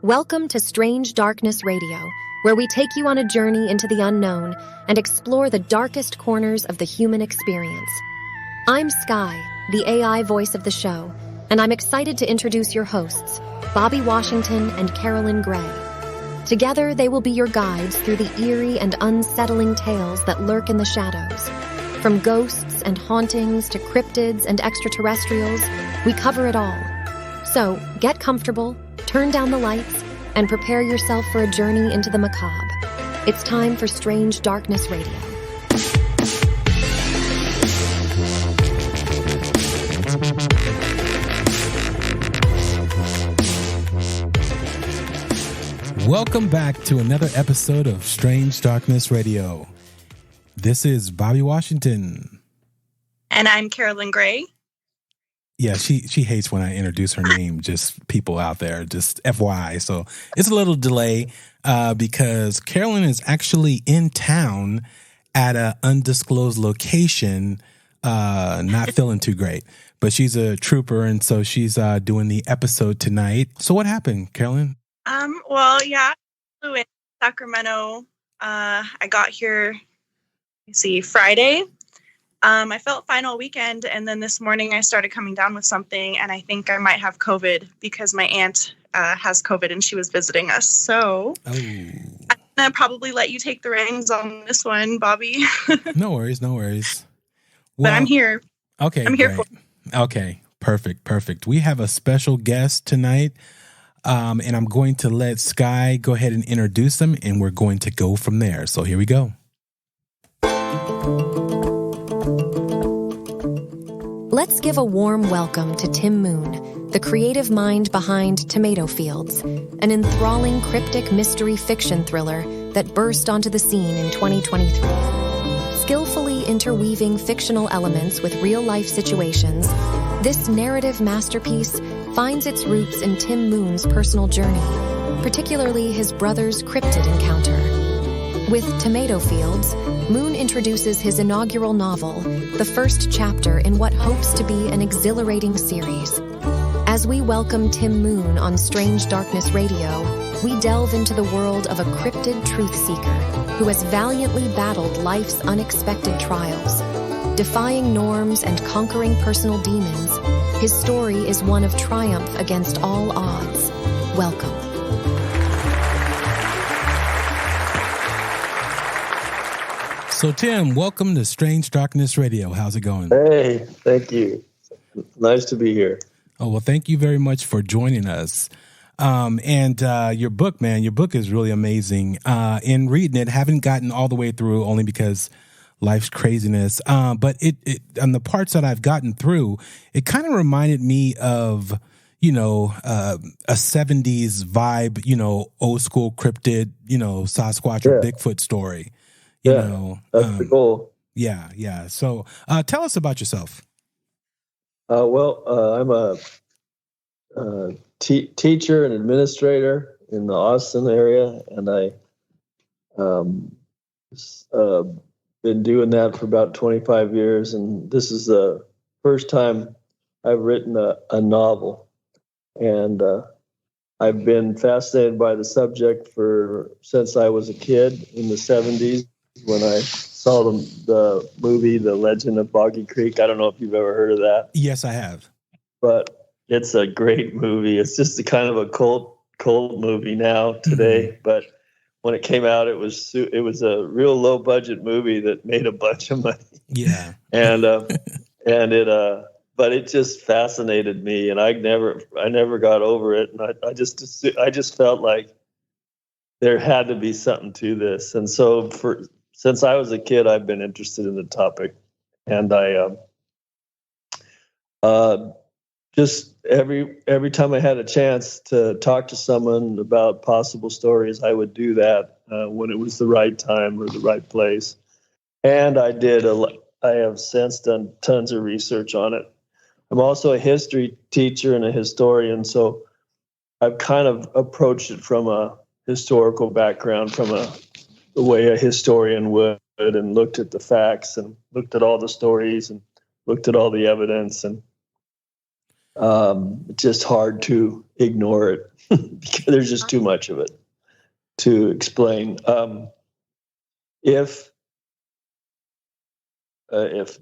Welcome to Strange Darkness Radio, where we take you on a journey into the unknown and explore the darkest corners of the human experience. I'm Sky, the AI voice of the show, and I'm excited to introduce your hosts, Bobby Washington and Carolyn Gray. Together, they will be your guides through the eerie and unsettling tales that lurk in the shadows. From ghosts and hauntings to cryptids and extraterrestrials, we cover it all. So, get comfortable, turn down the lights, and prepare yourself for a journey into the macabre. It's time for Strange Darkness Radio. Welcome back to another episode of Strange Darkness Radio. This is Bobby Washington. And I'm Carolyn Gray. Yeah, she hates when I introduce her name, just people out there, just FYI. So it's a little delay because Carolyn is actually in town at an undisclosed location, not feeling too great. But she's a trooper, and so she's doing the episode tonight. So what happened, Carolyn? I flew in Sacramento. I got here, Friday. I felt fine all weekend, and then this morning I started coming down with something, and I think I might have COVID because my aunt has COVID and she was visiting us. So I'm going to probably let you take the reins on this one, Bobby. No worries. Well, but I'm here. Okay, I'm here for Okay, perfect. We have a special guest tonight, and I'm going to let Sky go ahead and introduce him, and we're going to go from there. So here we go. Let's give a warm welcome to Tim Moon, the creative mind behind Tomato Fields, an enthralling cryptic mystery fiction thriller that burst onto the scene in 2023. Skillfully interweaving fictional elements with real-life situations, this narrative masterpiece finds its roots in Tim Moon's personal journey, particularly his brother's cryptid encounter. With Tomato Fields, Moon introduces his inaugural novel, the first chapter in what hopes to be an exhilarating series. As we welcome Tim Moon on Strange Darkness Radio, we delve into the world of a cryptid truth seeker who has valiantly battled life's unexpected trials. Defying norms and conquering personal demons, his story is one of triumph against all odds. Welcome. So, Tim, welcome to Strange Darkness Radio. How's it going? Hey, thank you. Nice to be here. Oh, well, thank you very much for joining us. And your book, man, your book is really amazing. In reading it, haven't gotten all the way through only because life's craziness. But it on the parts that I've gotten through, it kind of reminded me of, a 70s vibe, old school cryptid, Sasquatch or Bigfoot story. That's the goal. Yeah. So tell us about yourself. I'm a teacher and administrator in the Austin area, and I been doing that for about 25 years, and this is the first time I've written a novel. And I've been fascinated by the subject since I was a kid in the 70s. When I saw the movie, The Legend of Boggy Creek. I don't know if you've ever heard of that. Yes, I have. But it's a great movie. It's just a kind of a cult movie now today. Mm-hmm. But when it came out, it was a real low budget movie that made a bunch of money. Yeah. But it just fascinated me, and I never got over it. And I just felt like there had to be something to this. And so since I was a kid, I've been interested in the topic, and I just every time I had a chance to talk to someone about possible stories, I would do that when it was the right time or the right place. And I have since done tons of research on it. I'm also a history teacher and a historian, so I've kind of approached it from a historical background, from the way a historian would, and looked at the facts and looked at all the stories and looked at all the evidence, and it's just hard to ignore it. because there's just too much of it to explain. If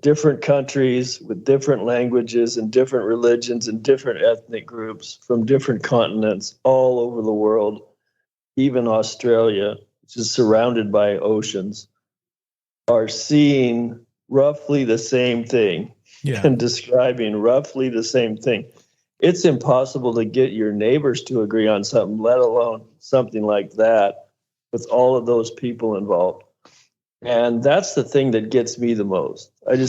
different countries with different languages and different religions and different ethnic groups from different continents all over the world, even Australia, which is surrounded by oceans, are seeing roughly the same thing and describing roughly the same thing, it's impossible to get your neighbors to agree on something, let alone something like that with all of those people involved. And that's the thing that gets me the most. You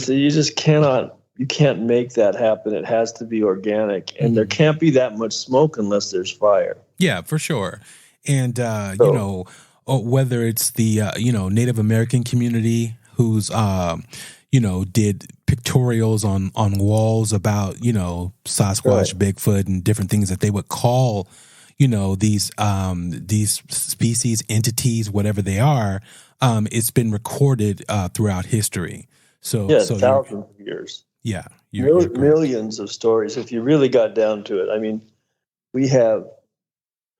can't make that happen. It has to be organic, and there can't be that much smoke unless there's fire. Yeah, for sure. And, whether it's the, Native American community who's, did pictorials on walls about, Sasquatch, Bigfoot, and different things that they would call, these species, entities, whatever they are, it's been recorded throughout history. So thousands of years. Yeah. Millions of stories, if you really got down to it. I mean, we have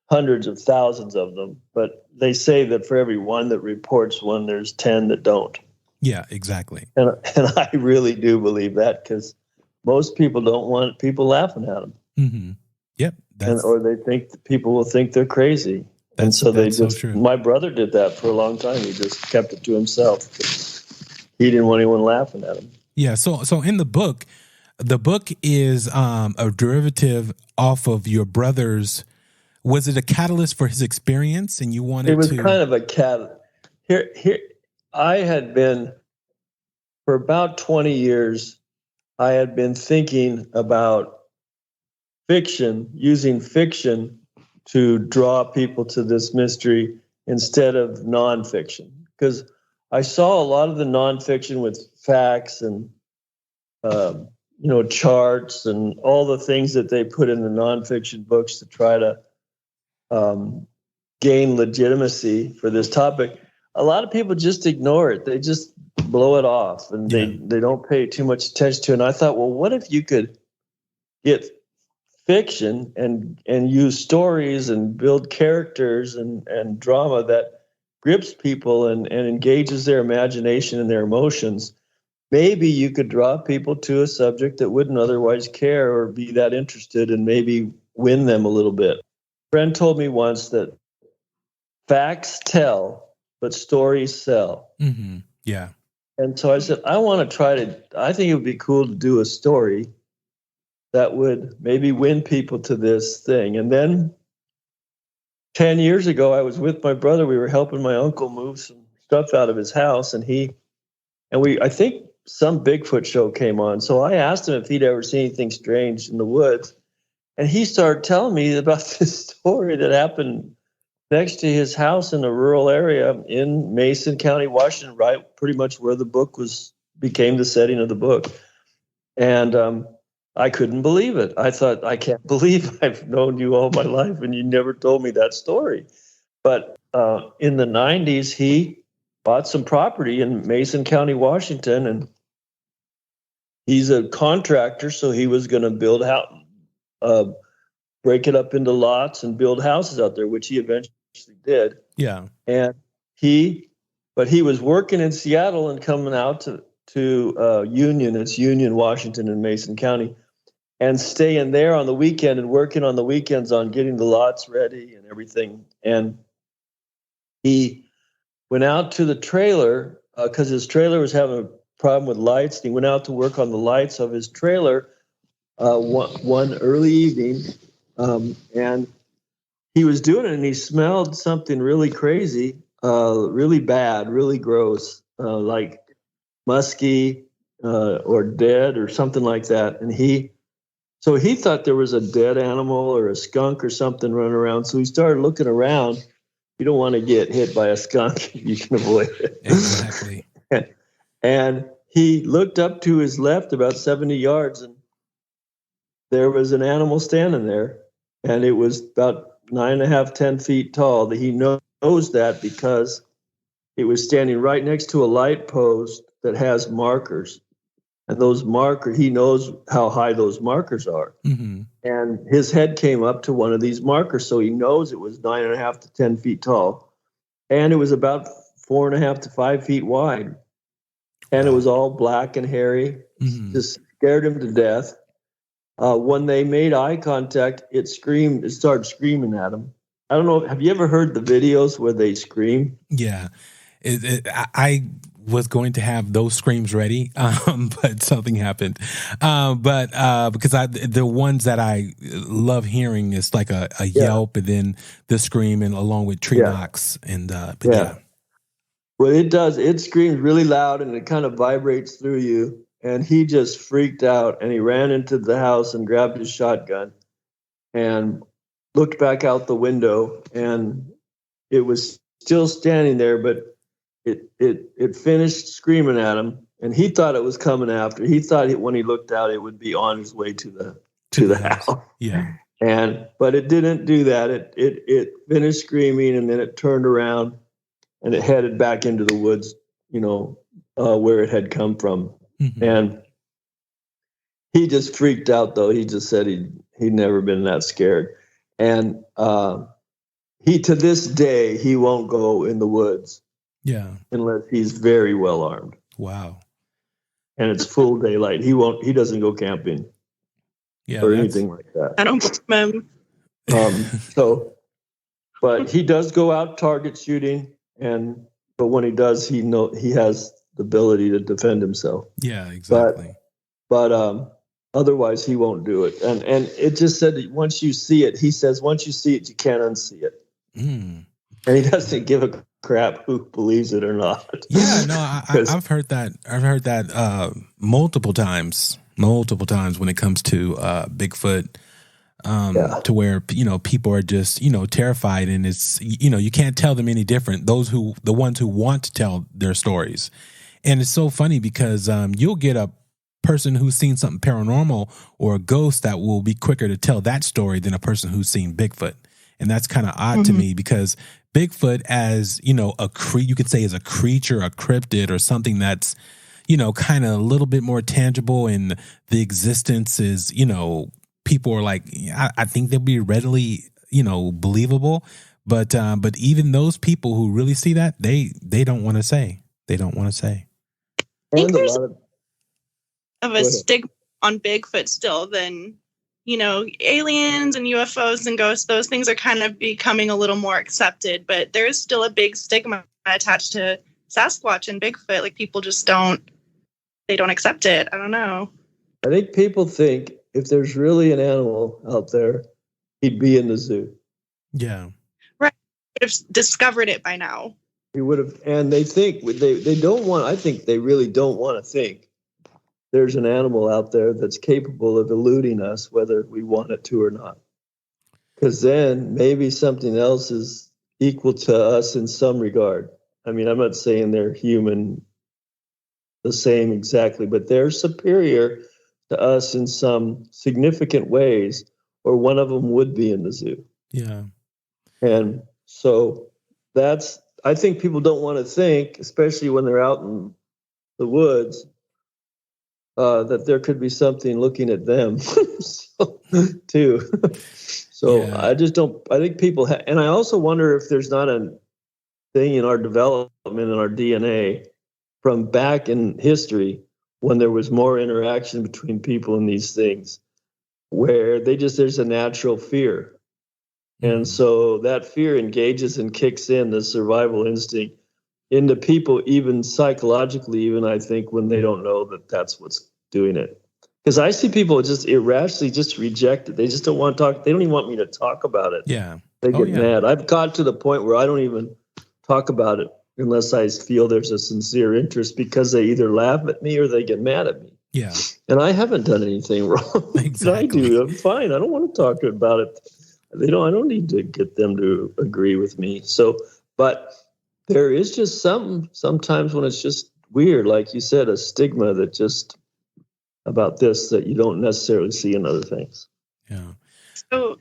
hundreds of thousands of them, but they say that for every one that reports one, there's 10 that don't. Yeah, exactly. And I really do believe that, because most people don't want people laughing at them. Mm-hmm. Yep. Or they think that people will think they're crazy. And so so true. My brother did that for a long time. He just kept it to himself. He didn't want anyone laughing at him. Yeah. So in the book is a derivative off of your brother's. Was it a catalyst for his experience, and you wanted to? It was kind of a catalyst. Here, I had been, for about 20 years, I had been thinking about fiction, using fiction to draw people to this mystery instead of nonfiction. Because I saw a lot of the nonfiction with facts and, charts and all the things that they put in the nonfiction books to try to gain legitimacy for this topic. A lot of people just ignore it. They just blow it off, and they don't pay too much attention to it. And I thought, well, what if you could get fiction and use stories and build characters and drama that grips people and engages their imagination and their emotions? Maybe you could draw people to a subject that wouldn't otherwise care or be that interested, and maybe win them a little bit. A friend told me once that facts tell, but stories sell. Mm-hmm. Yeah. And so I said, I think it would be cool to do a story that would maybe win people to this thing. And then 10 years ago, I was with my brother. We were helping my uncle move some stuff out of his house, and I think some Bigfoot show came on. So I asked him if he'd ever seen anything strange in the woods. And he started telling me about this story that happened next to his house in a rural area in Mason County, Washington, right pretty much where the book became the setting of the book. And I couldn't believe it. I thought, I can't believe I've known you all my life and you never told me that story. But in the 90s, he bought some property in Mason County, Washington, and he's a contractor, so he was going to build break it up into lots and build houses out there, which he eventually did. Yeah. And he was working in Seattle and coming out to Union. It's Union, Washington, in Mason County, and staying there on the weekend and working on the weekends on getting the lots ready and everything. And he went out to the trailer because his trailer was having a problem with lights. And he went out to work on the lights of his trailer one early evening, and he was doing it, and he smelled something really crazy, really bad, really gross, like musky or dead or something like that. And he thought there was a dead animal or a skunk or something running around. So he started looking around. You don't want to get hit by a skunk if you can avoid it. Exactly. And he looked up to his left about 70 yards, and there was an animal standing there, and it was about 9.5, 10 feet tall. He knows that because it was standing right next to a light post that has markers. And those markers, he knows how high those markers are. Mm-hmm. And his head came up to one of these markers, so he knows it was 9.5 to 10 feet tall. And it was about 4.5 to 5 feet wide. And it was all black and hairy, just scared him to death. When they made eye contact, it started screaming at him. I don't know, have you ever heard the videos where they scream? Yeah. I was going to have those screams ready, but something happened. But because the ones that I love hearing is like a yelp and then the scream and along with tree knocks and Well, it does. It screams really loud and it kind of vibrates through you. And he just freaked out and he ran into the house and grabbed his shotgun and looked back out the window, and it was still standing there, but it finished screaming at him, and he thought it was coming after. He thought when he looked out, it would be on his way to the house. Yeah. But it didn't do that. It finished screaming, and then it turned around and it headed back into the woods, where it had come from. Mm-hmm. And he just freaked out, though. He just said he'd never been that scared. And he, to this day, he won't go in the woods. Yeah. Unless he's very well armed. Wow. And it's full daylight. He doesn't go camping. Yeah. Or anything like that. I don't blame him. But he does go out target shooting, but when he does, he has the ability to defend himself. Yeah, exactly. But otherwise he won't do it. And it just said that once you see it, he says, once you see it, you can't unsee it. Mm. And he doesn't give a crap who believes it or not. Yeah, no, I've heard that. I've heard that multiple times when it comes to Bigfoot. To where people are just terrified, and it's you can't tell them any different. The ones who want to tell their stories, and it's so funny because you'll get a person who's seen something paranormal or a ghost that will be quicker to tell that story than a person who's seen Bigfoot, and that's kind of odd to me because Bigfoot, as you could say, is a creature, a cryptid, or something that's kind of a little bit more tangible, and the existence is people are like, I think they'll be readily, believable. But even those people who really see that, they don't want to say. They don't want to say. I think there's of a stigma on Bigfoot still than, aliens and UFOs and ghosts. Those things are kind of becoming a little more accepted, but there's still a big stigma attached to Sasquatch and Bigfoot. Like people just don't accept it. I don't know. I think people think if there's really an animal out there, he'd be in the zoo. Yeah. Right. Would have discovered it by now. He would have, and they think they don't want, I think they really don't want to think there's an animal out there that's capable of eluding us, whether we want it to or not. Because then maybe something else is equal to us in some regard. I mean, I'm not saying they're human the same exactly, but they're superior to us in some significant ways, or one of them would be in the zoo. Yeah. And so I think people don't want to think, especially when they're out in the woods, that there could be something looking at them too. So yeah. I think people and I also wonder if there's not a thing in our development, in our DNA from back in history when there was more interaction between people and these things, where there's a natural fear. And so that fear engages and kicks in the survival instinct into people, even psychologically, even I think when they don't know that that's what's doing it. Because I see people just irrationally just reject it. They just don't want to talk. They don't even want me to talk about it. Yeah. They get mad. I've got to the point where I don't even talk about it unless I feel there's a sincere interest, because they either laugh at me or they get mad at me. Yeah. And I haven't done anything wrong. Exactly. I do. I'm fine. I don't want to talk about it. I don't need to get them to agree with me. So, but there is just sometimes when it's just weird, like you said, a stigma that just about this that you don't necessarily see in other things. Yeah. So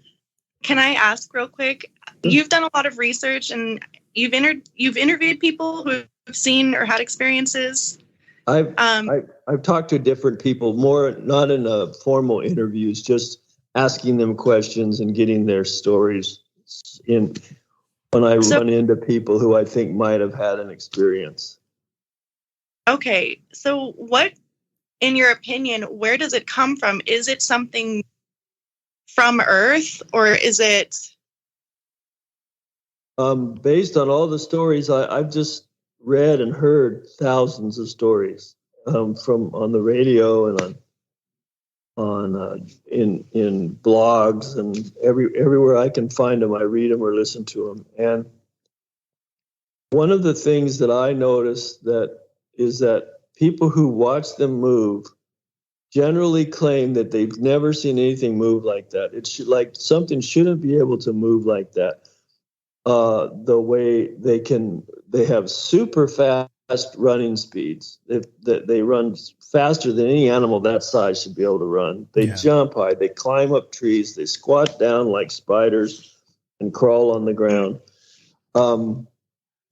can I ask real quick? You've done a lot of research and you've interviewed people who have seen or had experiences. I've talked to different people, more not in formal interviews, just asking them questions and getting their stories in when I run into people who I think might have had an experience. Okay, so what, in your opinion, where does it come from? Is it something from Earth, or is it? Based on all the stories, I've just read and heard thousands of stories from on the radio and in blogs and everywhere I can find them, I read them or listen to them. And one of the things that I noticed is that people who watch them move generally claim that they've never seen anything move like that. Like something shouldn't be able to move like that. The way they have super fast running speeds. They run faster than any animal that size should be able to run. They jump high. They climb up trees. They squat down like spiders and crawl on the ground.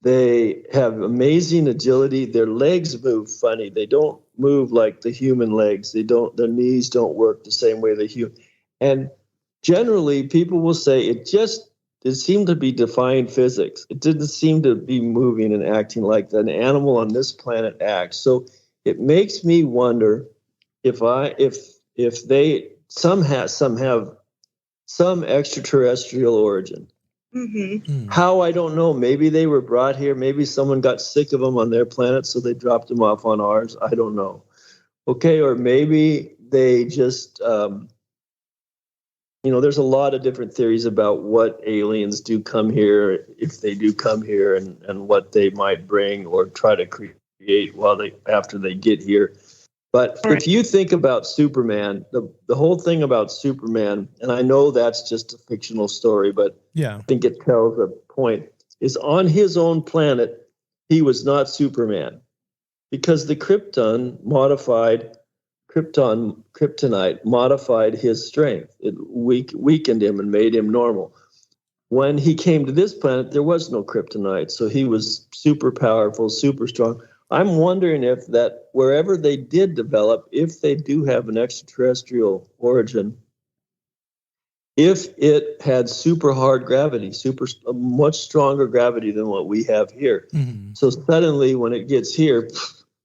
They have amazing agility. Their legs move funny. They don't move like the human legs. Their knees don't work the same way the human. And generally, people will say it seemed to be defying physics. It didn't seem to be moving and acting like an animal on this planet acts. So it makes me wonder if they have some extraterrestrial origin. Mm-hmm. How, I don't know. Maybe they were brought here. Maybe someone got sick of them on their planet, so they dropped them off on ours. I don't know. Okay, or maybe they just, there's a lot of different theories about what aliens do come here, if they do come here, and what they might bring or try to create after they get here. But if you think about Superman, the whole thing about Superman, and I know that's just a fictional story, but I think it tells a point, is on his own planet, he was not Superman because the kryptonite modified his strength. It weakened him and made him normal. When he came to this planet, there was no kryptonite, so he was super powerful, super strong. I'm wondering if that wherever they did develop, if they do have an extraterrestrial origin, if it had super hard gravity, much stronger gravity than what we have here. Mm-hmm. So suddenly when it gets here,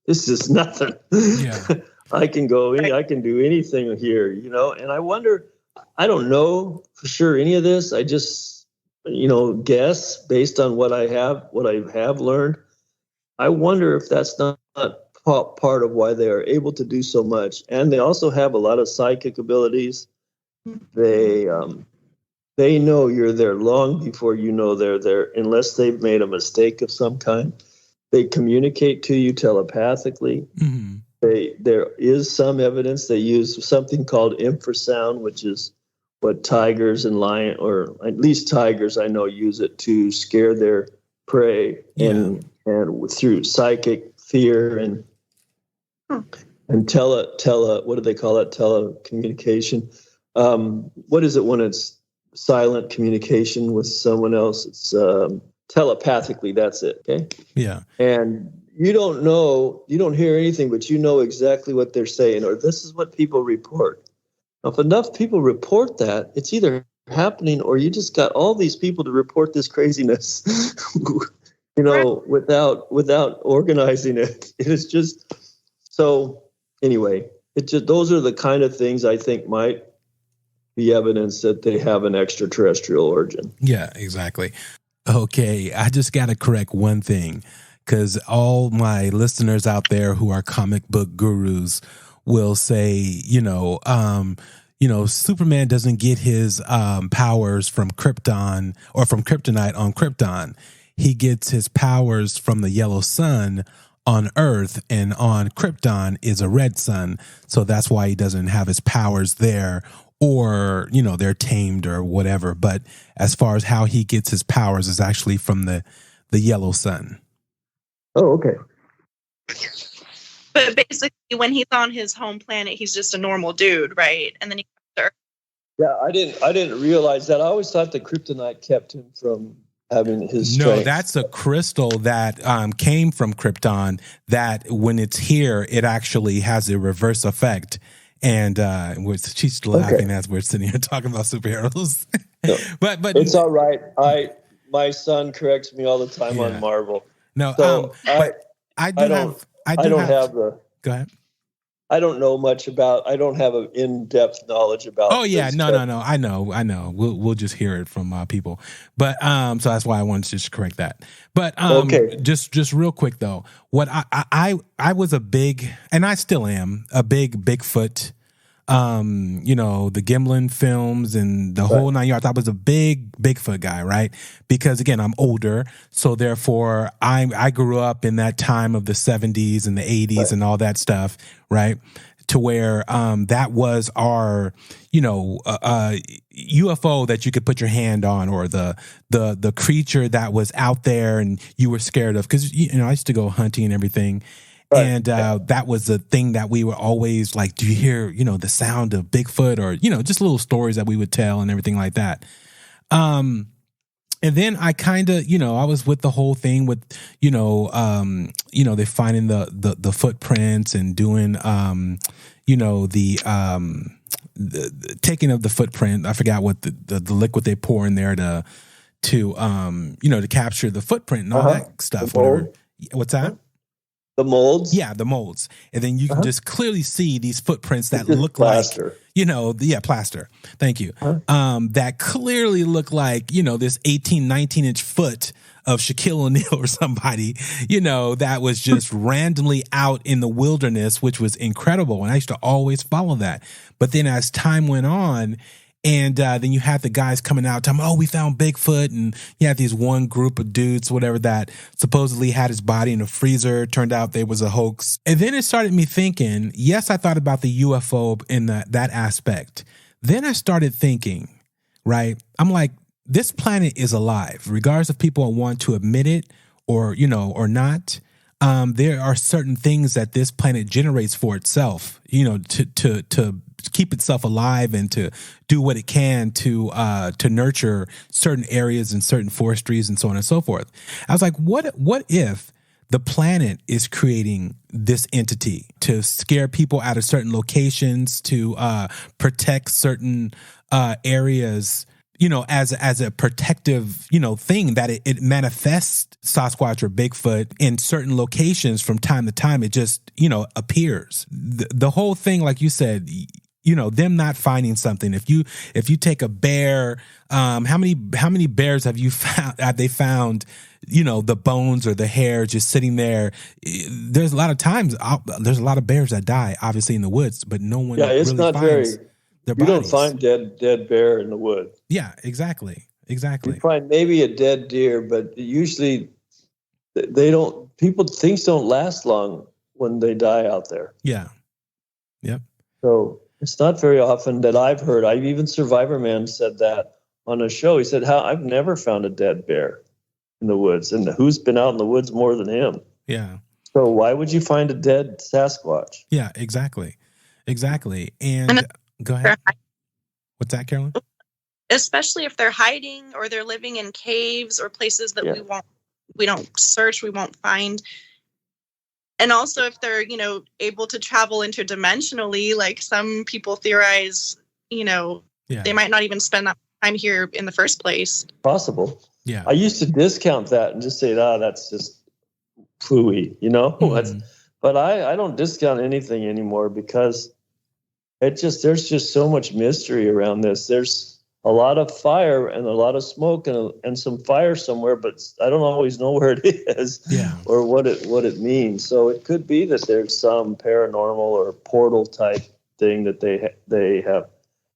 this is nothing. Yeah. I can do anything here, and I wonder, I don't know for sure any of this. I just, guess based on what I have learned. I wonder if that's not part of why they are able to do so much. And they also have a lot of psychic abilities. They know you're there long before you know they're there, unless they've made a mistake of some kind. They communicate to you telepathically. Mm-hmm. There is some evidence they use something called infrasound, which is what tigers and lions, or at least tigers I know, use it to scare their prey, and through psychic fear and what do they call it? Telecommunication. What is it when it's silent communication with someone else? It's telepathically. That's it. Okay. Yeah. And you don't hear anything, but you know exactly what they're saying, or this is what people report. Now, if enough people report that, it's either happening or you just got all these people to report this craziness, without organizing it. It's just, so anyway, those are the kind of things I think might be evidence that they have an extraterrestrial origin. Yeah, exactly. Okay, I just got to correct one thing, because all my listeners out there who are comic book gurus will say, Superman doesn't get his powers from Krypton or from kryptonite on Krypton. He gets his powers from the yellow sun on Earth, and on Krypton is a red sun. So that's why he doesn't have his powers there, or, they're tamed or whatever. But as far as how he gets his powers is actually from the yellow sun. Oh, okay. But basically, when he's on his home planet, he's just a normal dude, right? And then he comes to Earth. Yeah, I didn't realize that. I always thought the kryptonite kept him from having his No, strength. that's a crystal that came from Krypton that when it's here, it actually has a reverse effect. And she's laughing as we're sitting here talking about superheroes. No, but it's all right. My son corrects me all the time on Marvel. No, so but I don't have the. Go ahead. I don't know much about. I don't have an in-depth knowledge about. Oh yeah, no. I know. We'll just hear it from people. But so that's why I wanted to just correct that. But okay. just real quick though, what I was a big, and I still am a big Bigfoot. The Gimlin films and the whole 9 yards. I was a big Bigfoot guy, right? Because again, I'm older, so therefore I grew up in that time of the 70s and the 80s and all that stuff, right? To where that was our, UFO that you could put your hand on, or the creature that was out there and you were scared of, because I used to go hunting and everything. Right. And that was the thing that we were always like, do you hear, the sound of Bigfoot, or, just little stories that we would tell and everything like that. And then I kind of, I was with the whole thing with, they finding the footprints and doing, the taking of the footprint. I forgot what the liquid they pour in there to capture the footprint and all that stuff. Whatever. What's that? The molds? Yeah, the molds. And then you can just clearly see these footprints that look plaster. Like, plaster. Thank you. That clearly look like, this 18, 19-inch foot of Shaquille O'Neal or somebody, that was just randomly out in the wilderness, which was incredible. And I used to always follow that. But then as time went on, and then you had the guys coming out telling me, we found Bigfoot. And you had these one group of dudes, whatever, that supposedly had his body in a freezer. Turned out there was a hoax. And then it started me thinking, yes, I thought about the UFO in that aspect. Then I started thinking, right? I'm like, this planet is alive, regardless if people want to admit it or not. There are certain things that this planet generates for itself, to keep itself alive and to do what it can to nurture certain areas and certain forestries and so on and so forth. I was like, what if the planet is creating this entity to scare people out of certain locations, to protect certain areas, as a protective, thing that it manifests Sasquatch or Bigfoot in certain locations from time to time. It just, appears. The whole thing, like you said, them not finding something. If you take a bear, how many bears have they found, the bones or the hair just sitting there? There's a lot of times, there's a lot of bears that die, obviously, in the woods, but no one it's really not finds their bodies. You don't find dead bear in the wood. Yeah, exactly. You find maybe a dead deer, but usually things don't last long when they die out there. Yeah. Yep. So it's not very often that I've heard. Even Survivor Man said that on a show. He said, I've never found a dead bear in the woods. And who's been out in the woods more than him? Yeah. So why would you find a dead Sasquatch? Yeah, exactly. And go ahead. What's that, Carolyn? Especially if they're hiding or they're living in caves or places that we don't search, we won't find. And also if they're, able to travel interdimensionally, like some people theorize, they might not even spend that time here in the first place. Possible. Yeah. I used to discount that and just say, that's just phooey, Mm-hmm. But I don't discount anything anymore, because there's just so much mystery around this. There's a lot of fire and a lot of smoke and some fire somewhere, but I don't always know where it is or what it means. So it could be that there's some paranormal or portal type thing that they have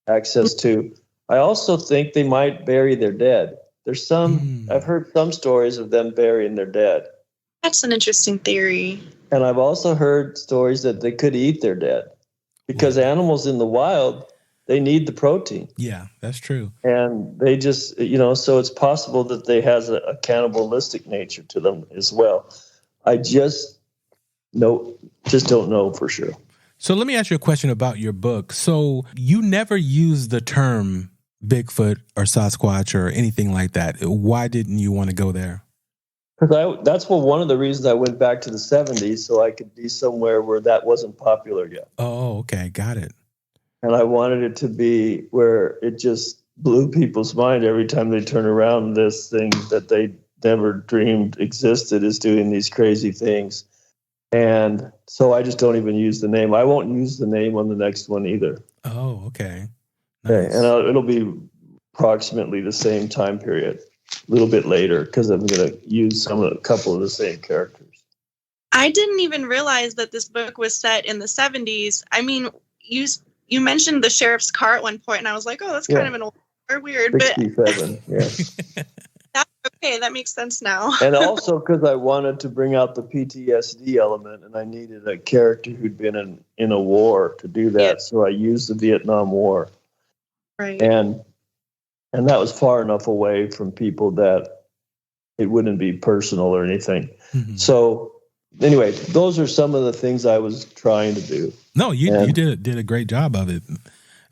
access to. I also think they might bury their dead. There's I've heard some stories of them burying their dead. That's an interesting theory. And I've also heard stories that they could eat their dead, because animals in the wild, they need the protein. Yeah, that's true. And they just, so it's possible that they has a cannibalistic nature to them as well. I just don't know for sure. So let me ask you a question about your book. So you never use the term Bigfoot or Sasquatch or anything like that. Why didn't you want to go there? Because that's one of the reasons I went back to the 70s, so I could be somewhere where that wasn't popular yet. Oh, okay. Got it. And I wanted it to be where it just blew people's mind every time they turn around. This thing that they never dreamed existed is doing these crazy things. And so I just don't even use the name. I won't use the name on the next one either. Oh, okay. Nice. Okay. And it'll be approximately the same time period, a little bit later, because I'm going to use a couple of the same characters. I didn't even realize that this book was set in the 70s. I mean, you mentioned the sheriff's car at one point, and I was like, oh, that's kind of an old or weird. 67, but that's okay. That makes sense now. And also because I wanted to bring out the PTSD element, and I needed a character who'd been in a war to do that. Yeah. So I used the Vietnam War. Right. And that was far enough away from people that it wouldn't be personal or anything. Mm-hmm. So anyway, those are some of the things I was trying to do. No, you did a great job of it.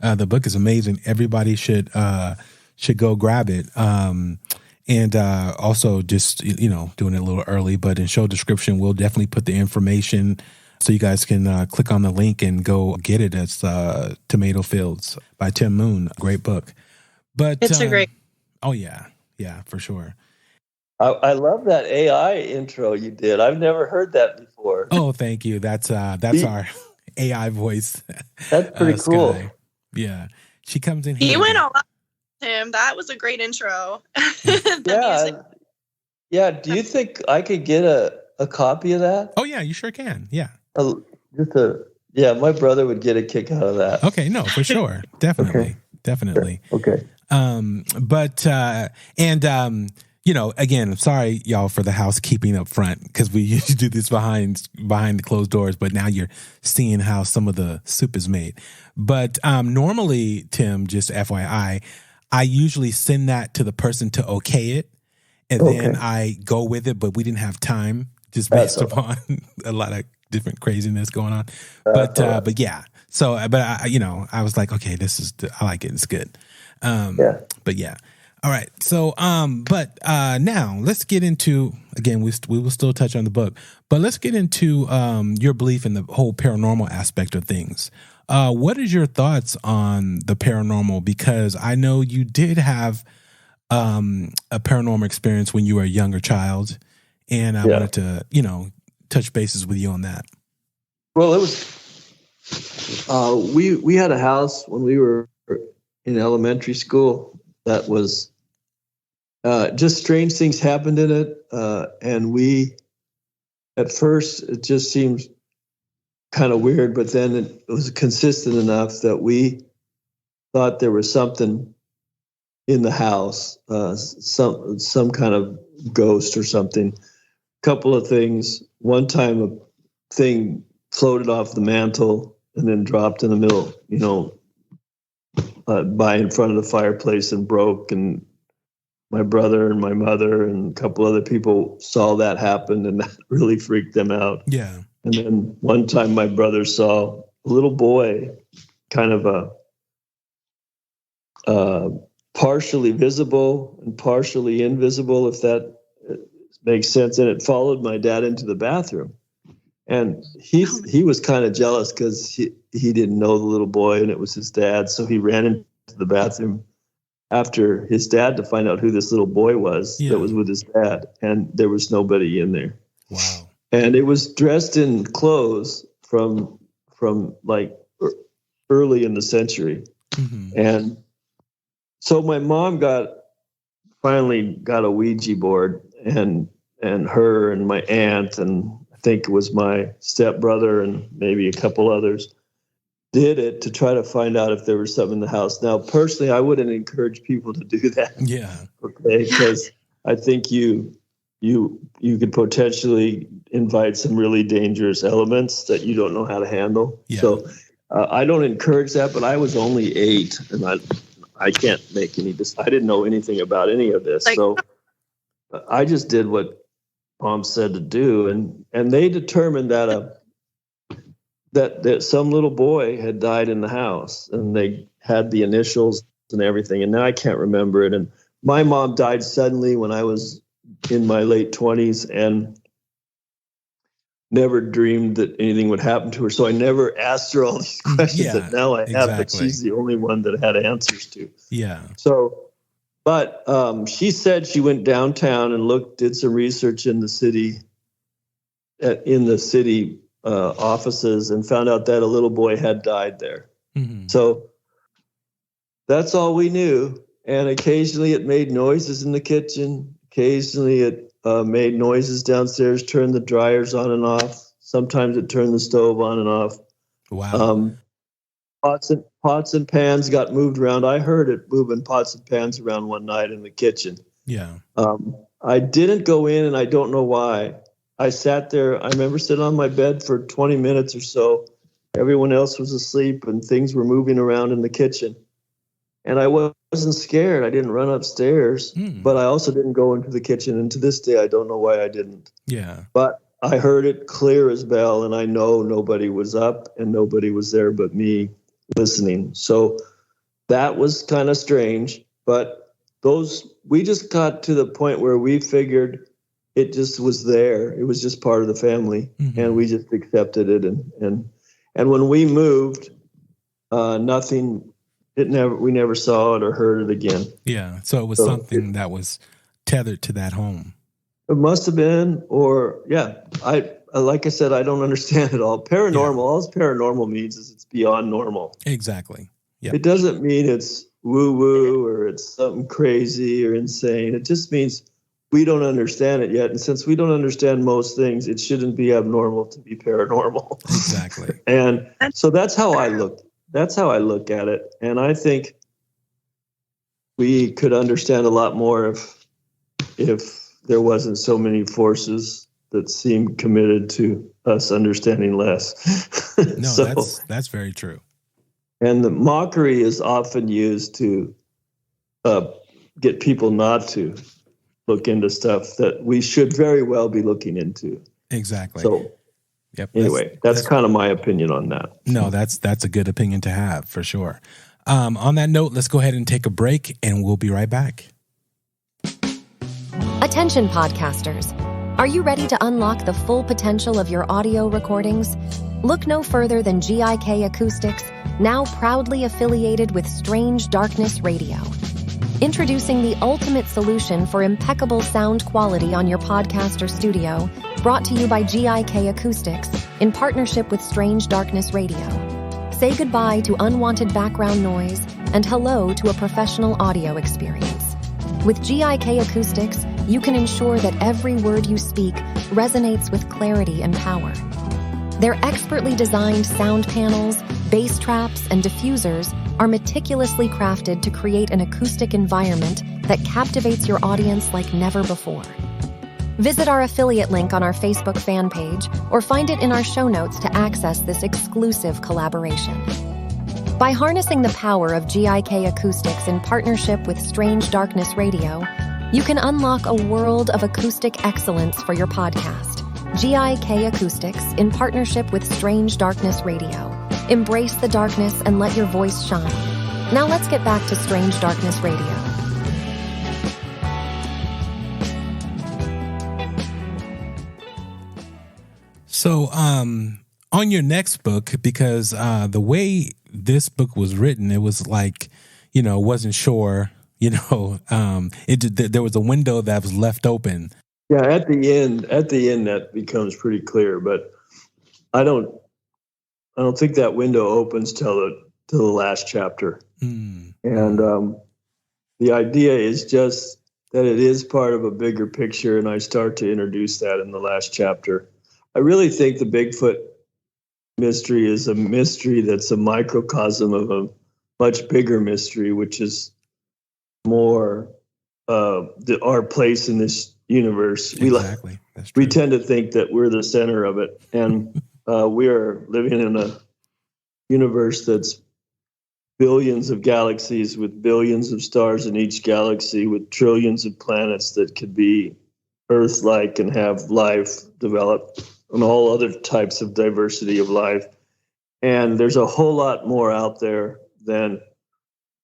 The book is amazing. Everybody should go grab it. And also just, doing it a little early, but in show description, we'll definitely put the information so you guys can click on the link and go get it. It's Tomato Fields by Tim Moon. Great book. But it's a great. Oh yeah, for sure. I love that AI intro you did. I've never heard that before. Oh, thank you. That's our AI voice. That's pretty cool. Yeah, she comes in. He went all out, Tim. That was a great intro. Yeah. Do you think I could get a copy of that? Oh yeah, you sure can. Yeah. My brother would get a kick out of that. Okay, no, for sure, definitely. Okay. Again, I'm sorry, y'all, for the housekeeping up front, because we usually do this behind the closed doors, but now you're seeing how some of the soup is made. But normally, Tim, just FYI, I usually send that to the person to okay it, and then I go with it, but we didn't have time just based upon a lot of different craziness going on. But yeah. So, I was like, okay, I like it. It's good. But yeah. All right. So, now let's get into, again, we will still touch on the book, but let's get into your belief in the whole paranormal aspect of things. What is your thoughts on the paranormal? Because I know you did have a paranormal experience when you were a younger child, and I wanted to, touch bases with you on that. Well, it was, we had a house when we were in elementary school that was just strange things happened in it. And at first, it just seemed kind of weird, but then it was consistent enough that we thought there was something in the house, some kind of ghost or something. Couple of things. One time, a thing floated off the mantle and then dropped in the middle, by in front of the fireplace and broke. And my brother and my mother and a couple other people saw that happen, and that really freaked them out. Yeah. And then one time my brother saw a little boy, kind of partially visible and partially invisible, if that makes sense. And it followed my dad into the bathroom. And he was kind of jealous because he didn't know the little boy and it was his dad. So he ran into the bathroom after his dad to find out who this little boy was that was with his dad. And there was nobody in there. Wow. And it was dressed in clothes from like early in the century. Mm-hmm. And so my mom finally got a Ouija board, and her and my aunt, and I think it was my stepbrother and maybe a couple others, did it to try to find out if there was something in the house. Now, personally, I wouldn't encourage people to do that. Yeah. Okay, because I think you could potentially invite some really dangerous elements that you don't know how to handle. Yeah. So I don't encourage that, but I was only 8, and I can't make I didn't know anything about any of this. So I just did what Mom said to do. And they determined that that some little boy had died in the house, and they had the initials and everything. And now I can't remember it. And my mom died suddenly when I was in my late 20s and never dreamed that anything would happen to her. So I never asked her all these questions that now I have, but she's the only one that had answers to. Yeah. So, but she said she went downtown and did some research in the city, offices, and found out that a little boy had died there. Mm-hmm. So that's all we knew. And occasionally it made noises in the kitchen. Occasionally it made noises downstairs, turned the dryers on and off. Sometimes it turned the stove on and off. Wow. Pots and pans got moved around. I heard it moving pots and pans around one night in the kitchen. Yeah. I didn't go in, and I don't know why. I sat there. I remember sitting on my bed for 20 minutes or so. Everyone else was asleep, and things were moving around in the kitchen. And I wasn't scared. I didn't run upstairs, but I also didn't go into the kitchen. And to this day, I don't know why I didn't. Yeah. But I heard it clear as bell, and I know nobody was up and nobody was there but me listening. So that was kind of strange. But we just got to the point where we figured it just was there. It was just part of the family, and we just accepted it. And when we moved, we never saw it or heard it again. Yeah. So it was something that was tethered to that home. It must have been, like I said, I don't understand it all. Paranormal, all paranormal means is it's beyond normal. Exactly. Yeah. It doesn't mean it's woo-woo or it's something crazy or insane. It just means we don't understand it yet. And since we don't understand most things, it shouldn't be abnormal to be paranormal. Exactly. And so that's how I look. That's how I look at it. And I think we could understand a lot more if there wasn't so many forces that seem committed to us understanding less. No, that's very true. And the mockery is often used to get people not to look into stuff that we should very well be looking into. Exactly. So anyway, that's kind of my opinion on that. No, that's a good opinion to have for sure. On that note, let's go ahead and take a break and we'll be right back. Attention podcasters. Are you ready to unlock the full potential of your audio recordings? Look no further than GIK Acoustics, now proudly affiliated with Strange Darkness Radio. Introducing the ultimate solution for impeccable sound quality on your podcast or studio, brought to you by GIK Acoustics in partnership with Strange Darkness Radio. Say goodbye to unwanted background noise and hello to a professional audio experience. With GIK Acoustics, you can ensure that every word you speak resonates with clarity and power. Their expertly designed sound panels, bass traps, and diffusers are meticulously crafted to create an acoustic environment that captivates your audience like never before. Visit our affiliate link on our Facebook fan page or find it in our show notes to access this exclusive collaboration. By harnessing the power of GIK Acoustics in partnership with Strange Darkness Radio, you can unlock a world of acoustic excellence for your podcast. GIK Acoustics in partnership with Strange Darkness Radio. Embrace the darkness and let your voice shine. Now let's get back to Strange Darkness Radio. So, on your next book, because the way this book was written, it was like, wasn't sure, there was a window that was left open. Yeah, at the end that becomes pretty clear, but I don't think that window opens till the last chapter. And the idea is just that it is part of a bigger picture, and I start to introduce that in the last chapter. I really think the Bigfoot mystery is a mystery that's a microcosm of a much bigger mystery, which is more our place in this universe. Exactly. We tend to think that we're the center of it, and we are living in a universe that's billions of galaxies with billions of stars in each galaxy, with trillions of planets that could be Earth-like and have life develop, and all other types of diversity of life. And there's a whole lot more out there than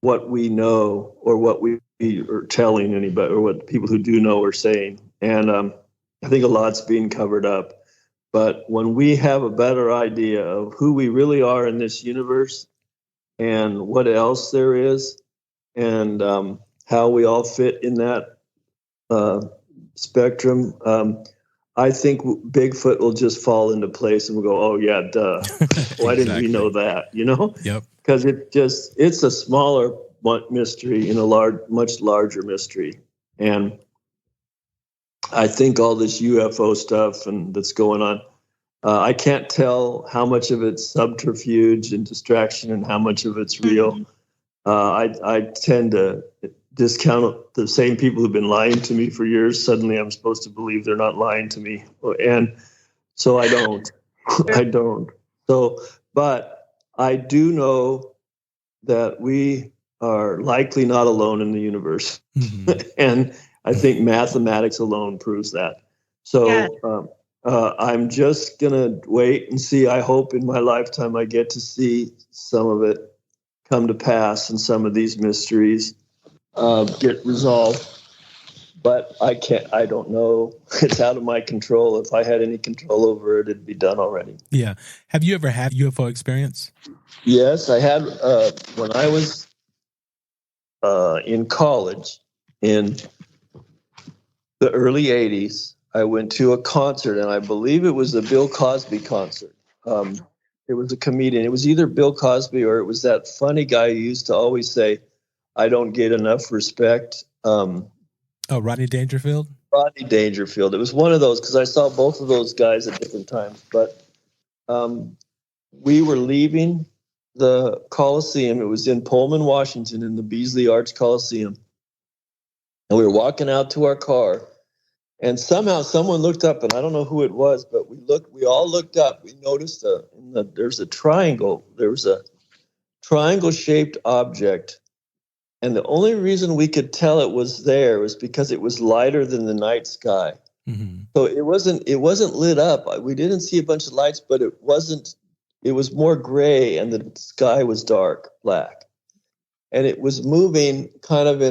what we know or what we are telling anybody or what people who do know are saying. And I think a lot's being covered up. But when we have a better idea of who we really are in this universe and what else there is and how we all fit in that spectrum, I think Bigfoot will just fall into place and we'll go, oh, yeah, duh. Why didn't we know that? You know? Yep. Because it's a smaller mystery in a much larger mystery. And I think all this UFO stuff and that's going on, I can't tell how much of it's subterfuge and distraction and how much of it's real. I tend to discount the same people who've been lying to me for years. Suddenly I'm supposed to believe they're not lying to me. And so I don't. I don't. So, but I do know that we are likely not alone in the universe. And I think mathematics alone proves that. So I'm just going to wait and see. I hope in my lifetime I get to see some of it come to pass and some of these mysteries get resolved. But I don't know. It's out of my control. If I had any control over it, it'd be done already. Yeah. Have you ever had UFO experience? Yes, I had when I was in college in the early 80s. I went to a concert, and I believe it was the Bill Cosby concert. It was a comedian. It was either Bill Cosby or it was that funny guy who used to always say, I don't get enough respect. Rodney Dangerfield? Rodney Dangerfield. It was one of those because I saw both of those guys at different times. But we were leaving the Coliseum. It was in Pullman, Washington, in the Beasley Arts Coliseum. And we were walking out to our car. And somehow someone looked up, and I don't know who it was, but we all looked up. We noticed there's a triangle. There was a triangle-shaped object. And the only reason we could tell it was there was because it was lighter than the night sky. So it wasn't lit up. We didn't see a bunch of lights, but it was more gray and the sky was dark, black. And it was moving kind of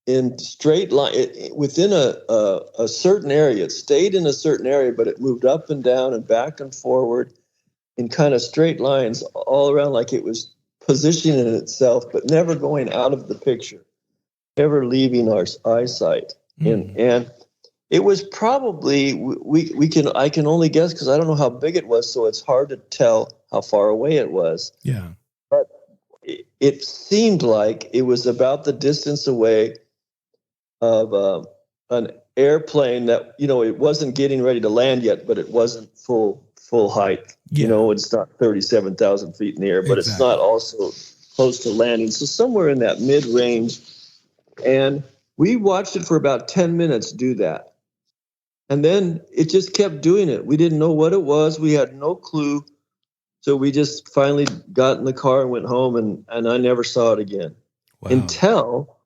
in straight line within a certain area. It stayed in a certain area, but it moved up and down and back and forward in kind of straight lines all around, like it was positioning itself, but never going out of the picture, never leaving our eyesight. And it was probably I can only guess because I don't know how big it was, so it's hard to tell how far away it was. Yeah, but it seemed like it was about the distance away of an airplane that, it wasn't getting ready to land yet, but it wasn't full height. Yeah. It's not 37,000 feet in the air, but exactly. It's not also close to landing. So somewhere in that mid-range. And we watched it for about 10 minutes do that. And then it just kept doing it. We didn't know what it was. We had no clue. So we just finally got in the car and went home, and I never saw it again. Wow. Until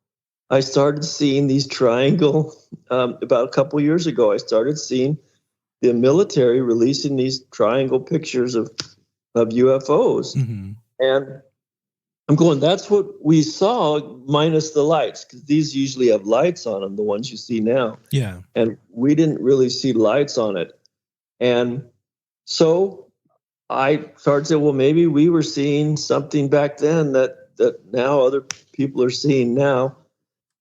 I started seeing these triangle, about a couple years ago, I started seeing the military releasing these triangle pictures of UFOs. And I'm going, that's what we saw minus the lights, because these usually have lights on them, the ones you see now. Yeah. And we didn't really see lights on it. And so I started to say, well, maybe we were seeing something back then that now other people are seeing now.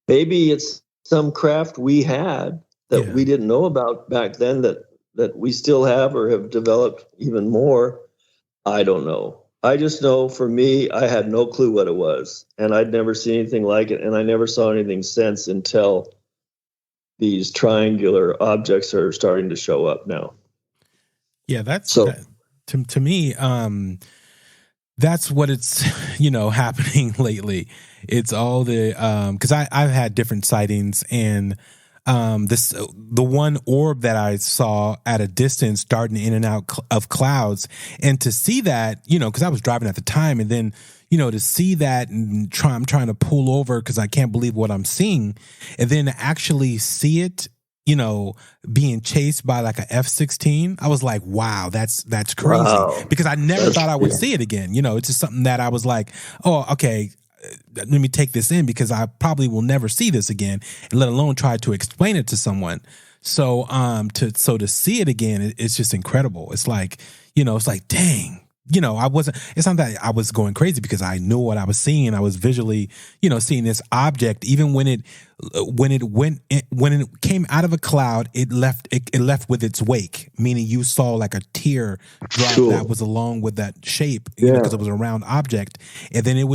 Maybe it's some craft we had that we didn't know about back then that we still have or have developed even more. I don't know. I just know for me, I had no clue what it was, and I'd never seen anything like it, and I never saw anything since until these triangular objects are starting to show up now. Yeah, that's so. To me, that's what it's happening lately. It's all the because I've had different sightings, and the one orb that I saw at a distance darting in and out of clouds, and to see that, because I was driving at the time, and then to see that and I'm trying to pull over because I can't believe what I'm seeing, and then to actually see it, being chased by like a F-16, I was like, wow, that's crazy. Wow. Because I never thought I would see it again. It's just something that I was like, oh, okay, let me take this in because I probably will never see this again, and let alone try to explain it to someone. So to see it again, it's just incredible. It's like, it's like, dang. It's not that I was going crazy because I knew what I was seeing. I was visually, seeing this object. Even when it came out of a cloud, it left with its wake, meaning you saw like a tear drop that was along with that shape, because it was a round object. And then it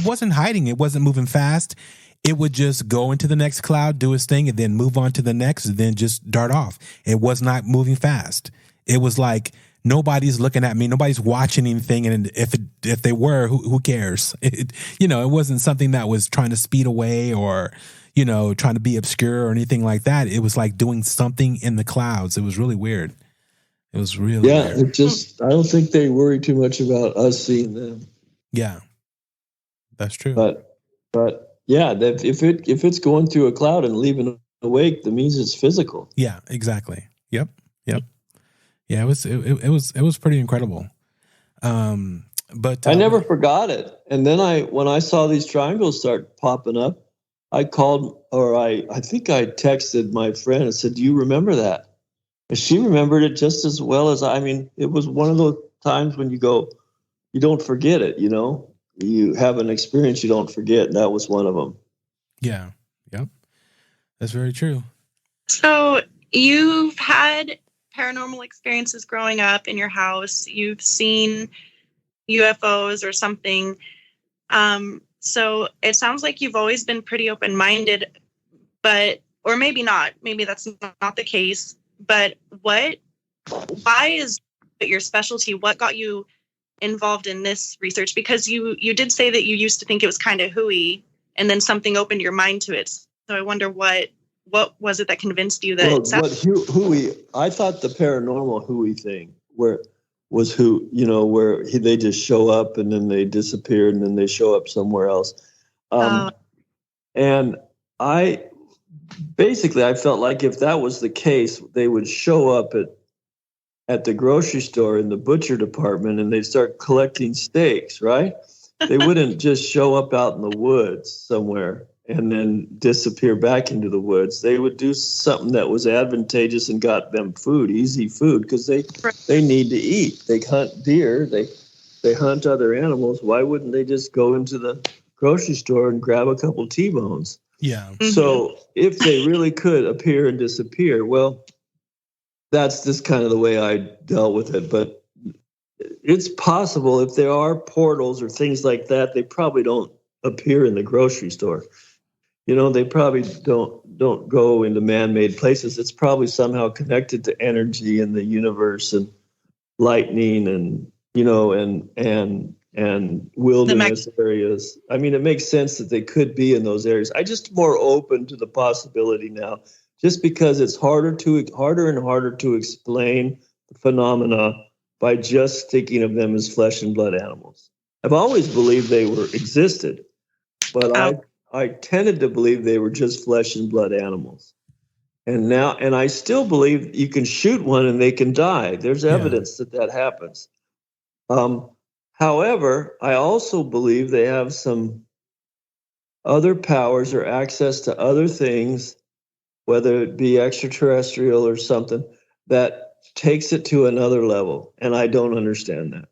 wasn't hiding. It wasn't moving fast. It would just go into the next cloud, do its thing, and then move on to the next, and then just dart off. It was not moving fast. It was like, nobody's looking at me. Nobody's watching anything. And if they were, who cares? It wasn't something that was trying to speed away or, trying to be obscure or anything like that. It was like doing something in the clouds. It was really weird. It was really weird. I don't think they worry too much about us seeing them. Yeah, that's true. But yeah, if it's going through a cloud and leaving a wake, that means it's physical. Yeah, exactly. Yep. Yeah, it was pretty incredible. But I never forgot it. And then when I saw these triangles start popping up, I called, or I think I texted my friend and said, "Do you remember that?" And she remembered it just as well as I. mean, it was one of those times when you don't forget it. You have an experience you don't forget, and that was one of them. Yeah. Yep. That's very true. So you've had paranormal experiences growing up in your house. You've seen UFOs or something. So it sounds like you've always been pretty open-minded, or maybe not. Maybe that's not the case. But why is it your specialty? What got you involved in this research? Because you did say that you used to think it was kind of hooey, and then something opened your mind to it. So I wonder what was it that convinced you that hooey? I thought the paranormal hooey thing where they just show up and then they disappear and then they show up somewhere else. And I felt like if that was the case, they would show up at the grocery store in the butcher department and they'd start collecting steaks, right? They wouldn't just show up out in the woods somewhere and then disappear back into the woods. They would do something that was advantageous and got them food, easy food, because they need to eat. They hunt deer. They hunt other animals. Why wouldn't they just go into the grocery store and grab a couple T-bones? Yeah. Mm-hmm. So if they really could appear and disappear, well, that's just kind of the way I dealt with it. But it's possible if there are portals or things like that, they probably don't appear in the grocery store. They probably don't go into man-made places. It's probably somehow connected to energy in the universe and lightning and wilderness areas. I mean, it makes sense that they could be in those areas. I'm just more open to the possibility now, just because it's harder and harder to explain the phenomena by just thinking of them as flesh and blood animals. I've always believed they existed, but I tended to believe they were just flesh and blood animals. And I still believe you can shoot one and they can die. There's evidence that happens. However, I also believe they have some other powers or access to other things, whether it be extraterrestrial or something, that takes it to another level. And I don't understand that.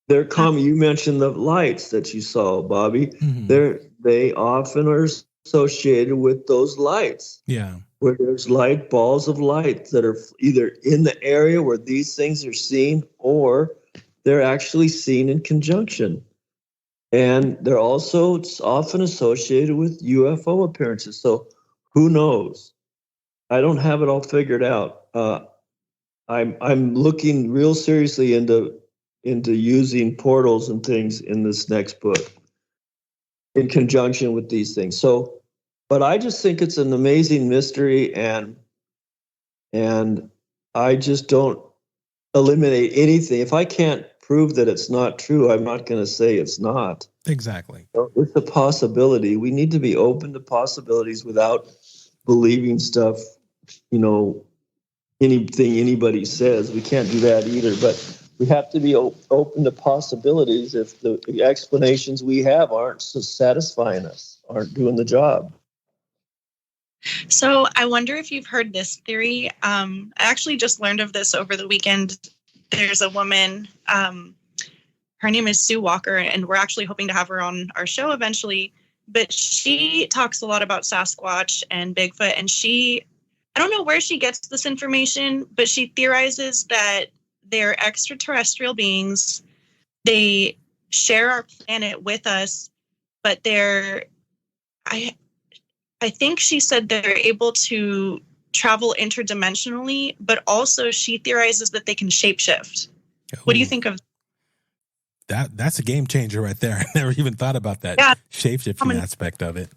You mentioned the lights that you saw, Bobby. Mm-hmm. They often are associated with those lights. Yeah. Where there's balls of light that are either in the area where these things are seen, or they're actually seen in conjunction. And they're also often associated with UFO appearances. So who knows? I don't have it all figured out. I'm looking real seriously into using portals and things in this next book in conjunction with these things. So, but I just think it's an amazing mystery, and I just don't eliminate anything. If I can't prove that it's not true, I'm not going to say it's not. Exactly. So it's a possibility. We need to be open to possibilities without believing stuff, anything anybody says. We can't do that either. But we have to be open to possibilities if the explanations we have aren't so satisfying us, aren't doing the job. So I wonder if you've heard this theory. I actually just learned of this over the weekend. There's a woman, her name is Sue Walker, and we're actually hoping to have her on our show eventually. But she talks a lot about Sasquatch and Bigfoot, and I don't know where she gets this information, but she theorizes that they're extraterrestrial beings. They share our planet with us, but I think she said they're able to travel interdimensionally, but also she theorizes that they can shapeshift. Ooh. What do you think of that? That's a game changer right there. I never even thought about that shapeshifting aspect of it.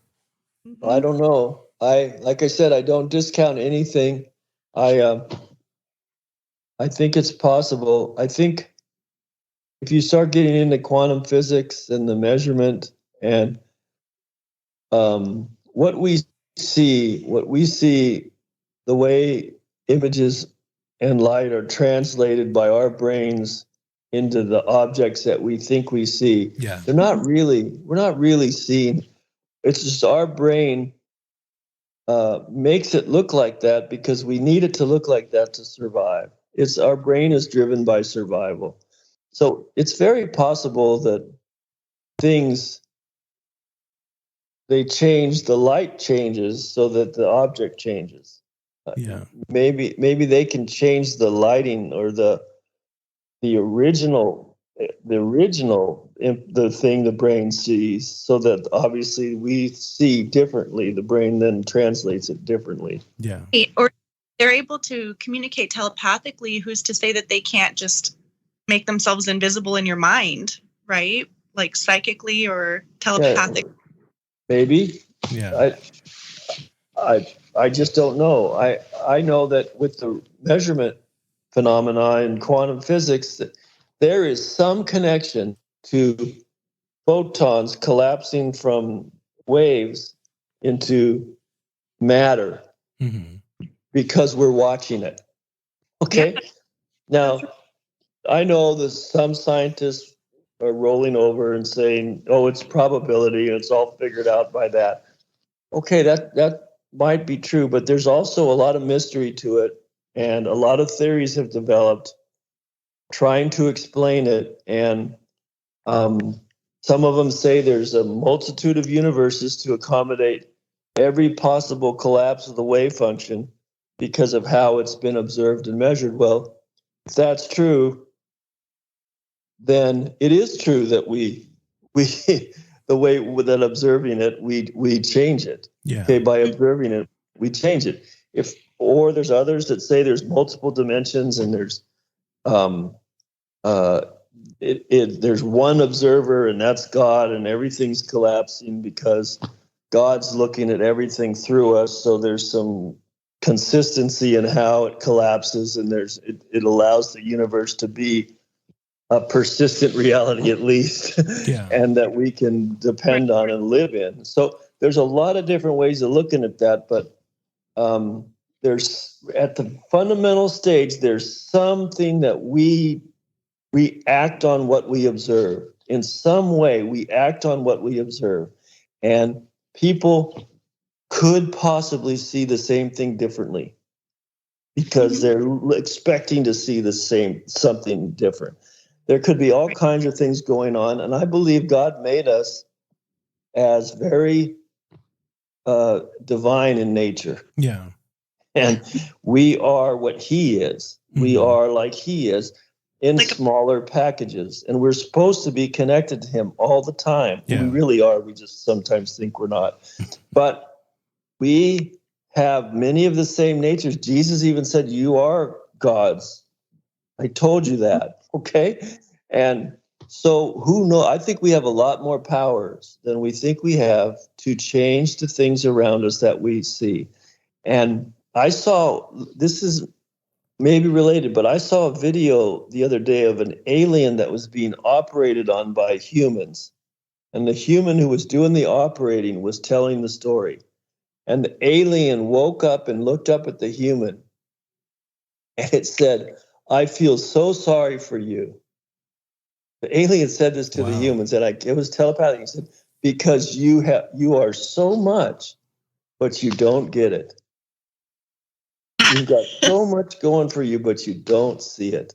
I don't know. Like I said, I don't discount anything. I think it's possible. I think if you start getting into quantum physics and the measurement and what we see, the way images and light are translated by our brains into the objects that we think we see. Yeah. We're not really seeing. It's just our brain makes it look like that because we need it to look like that to survive. Our brain is driven by survival. So it's very possible that things, they change, the light changes so that the object changes. Yeah. Maybe they can change the lighting or the original the thing the brain sees, so that obviously we see differently. The brain then translates it differently. Yeah. Or they're able to communicate telepathically. Who's to say that they can't just make themselves invisible in your mind, right? Like psychically or telepathically. Yeah. Maybe. Yeah. I just don't know. I know that with the measurement phenomena in quantum physics, that there is some connection to photons collapsing from waves into matter because we're watching it. Okay? Yeah. Now, I know that some scientists are rolling over and saying, oh, it's probability and it's all figured out by that. Okay, that might be true, but there's also a lot of mystery to it, and a lot of theories have developed trying to explain it, and some of them say there's a multitude of universes to accommodate every possible collapse of the wave function because of how it's been observed and measured. Well, if that's true, then it is true that we the way that observing it, we change it. Yeah. Okay, by observing it, we change it. Or there's others that say there's multiple dimensions and there's there's one observer and that's God, and everything's collapsing because God's looking at everything through us. So there's some consistency in how it collapses, and it allows the universe to be a persistent reality at least, yeah. and that we can depend on and live in. So there's a lot of different ways of looking at that, but there's at the fundamental stage, there's something that we act on what we observe. In some way, we act on what we observe, and people could possibly see the same thing differently because they're expecting to see something different. There could be all kinds of things going on, and I believe God made us as very divine in nature. Yeah. And we are what He is. We are like He is in smaller packages, and we're supposed to be connected to Him all the time. Yeah. We really are. We just sometimes think we're not. But we have many of the same natures. Jesus even said, you are gods. I told you that. Okay. And so who knows? I think we have a lot more powers than we think we have to change the things around us that we see. And I saw, this is maybe related, but I saw a video the other day of an alien that was being operated on by humans. And the human who was doing the operating was telling the story. And the alien woke up and looked up at the human. And it said, I feel so sorry for you. The alien said this to the Wow. humans, and it was telepathic. He said, because you are so much, but you don't get it. You've got so much going for you, but you don't see it.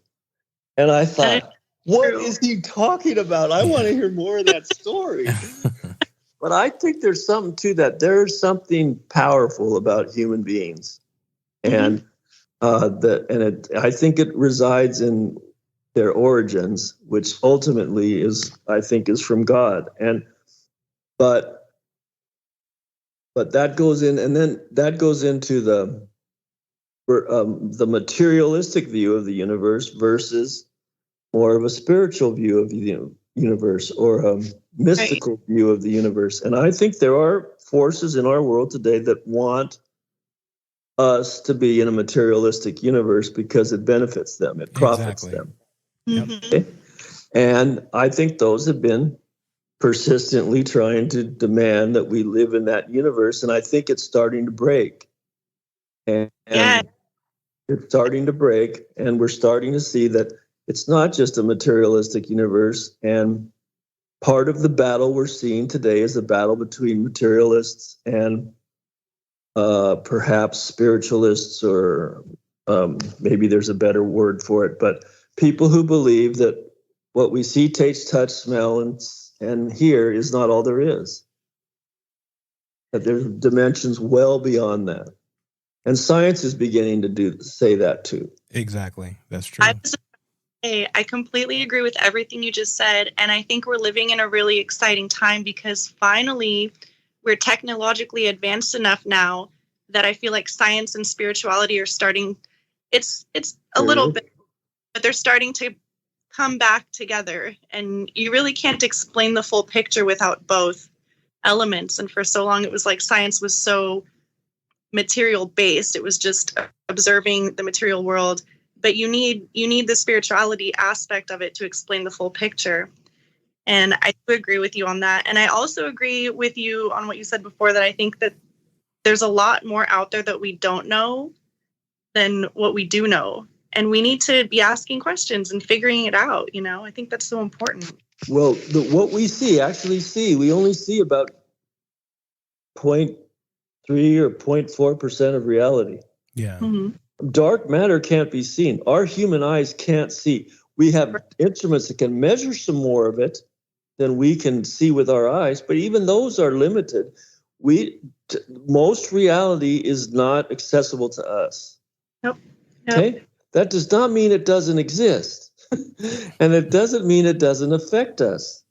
And I thought, what is he talking about? I want to hear more of that story. But I think there's something to that. There's something powerful about human beings, and I think it resides in their origins, which ultimately I think is from God. But that goes in, and then that goes into the materialistic view of the universe versus more of a spiritual view of the universe, or a mystical view of the universe. And I think there are forces in our world today that want us to be in a materialistic universe because it benefits them, it profits them. Okay? And I think those have been persistently trying to demand that we live in that universe, and I think it's starting to break. And it's starting to break, and we're starting to see that it's not just a materialistic universe. And part of the battle we're seeing today is a battle between materialists and perhaps spiritualists, or maybe there's a better word for it, but people who believe that what we see, taste, touch, smell, and hear is not all there is. That there's dimensions well beyond that. And science is beginning to say that too. Exactly. That's true. I completely agree with everything you just said. And I think we're living in a really exciting time because finally we're technologically advanced enough now that I feel like science and spirituality are starting. It's a little bit, but they're starting to come back together. And you really can't explain the full picture without both elements. And for so long, it was like science was so material based. It was just observing the material world. But you need the spirituality aspect of it to explain the full picture. And I do agree with you on that. And I also agree with you on what you said before, that I think that there's a lot more out there that we don't know than what we do know. And we need to be asking questions and figuring it out. I think that's so important. Well, what we we only see about 0.3 or 0.4% of reality. Yeah. Mm-hmm. Dark matter can't be seen. Our human eyes can't see. We have instruments that can measure some more of it than we can see with our eyes, but even those are limited. Most reality is not accessible to us. Nope. Okay? That does not mean it doesn't exist. And it doesn't mean it doesn't affect us.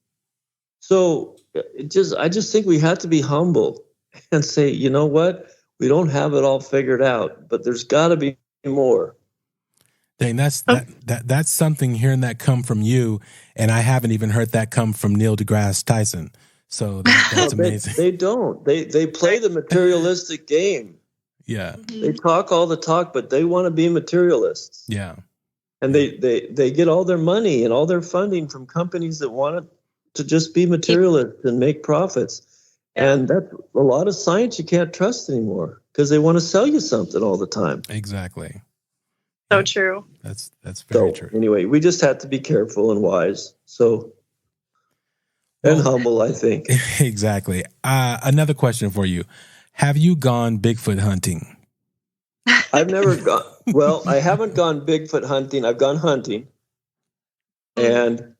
So I just think we have to be humble and say, you know what? We don't have it all figured out, but there's got to be more. Dang, that's something, hearing that come from you, and I haven't even heard that come from Neil deGrasse Tyson. So that's amazing. They don't. They play the materialistic game. Yeah. They talk all the talk, but they want to be materialists. Yeah. And they get all their money and all their funding from companies that want to just be materialists and make profits. And that's a lot of science you can't trust anymore because they want to sell you something all the time. Exactly. So true. That's very true. Anyway, we just have to be careful and wise. And humble, I think. Exactly. Another question for you. Have you gone Bigfoot hunting? I've never gone. Well, I haven't gone Bigfoot hunting. I've gone hunting. And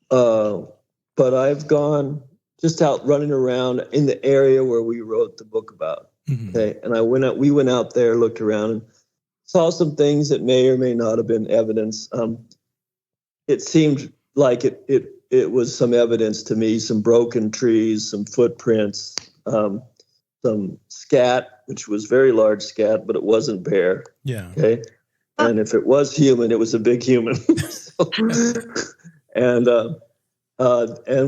but I've gone just out running around in the area where we wrote the book about. Mm-hmm. Okay. And we went out there, looked around, and saw some things that may or may not have been evidence. It seemed like it was some evidence to me, some broken trees, some footprints, some scat, which was very large scat, but it wasn't bear. Yeah. Okay. And if it was human, it was a big human. And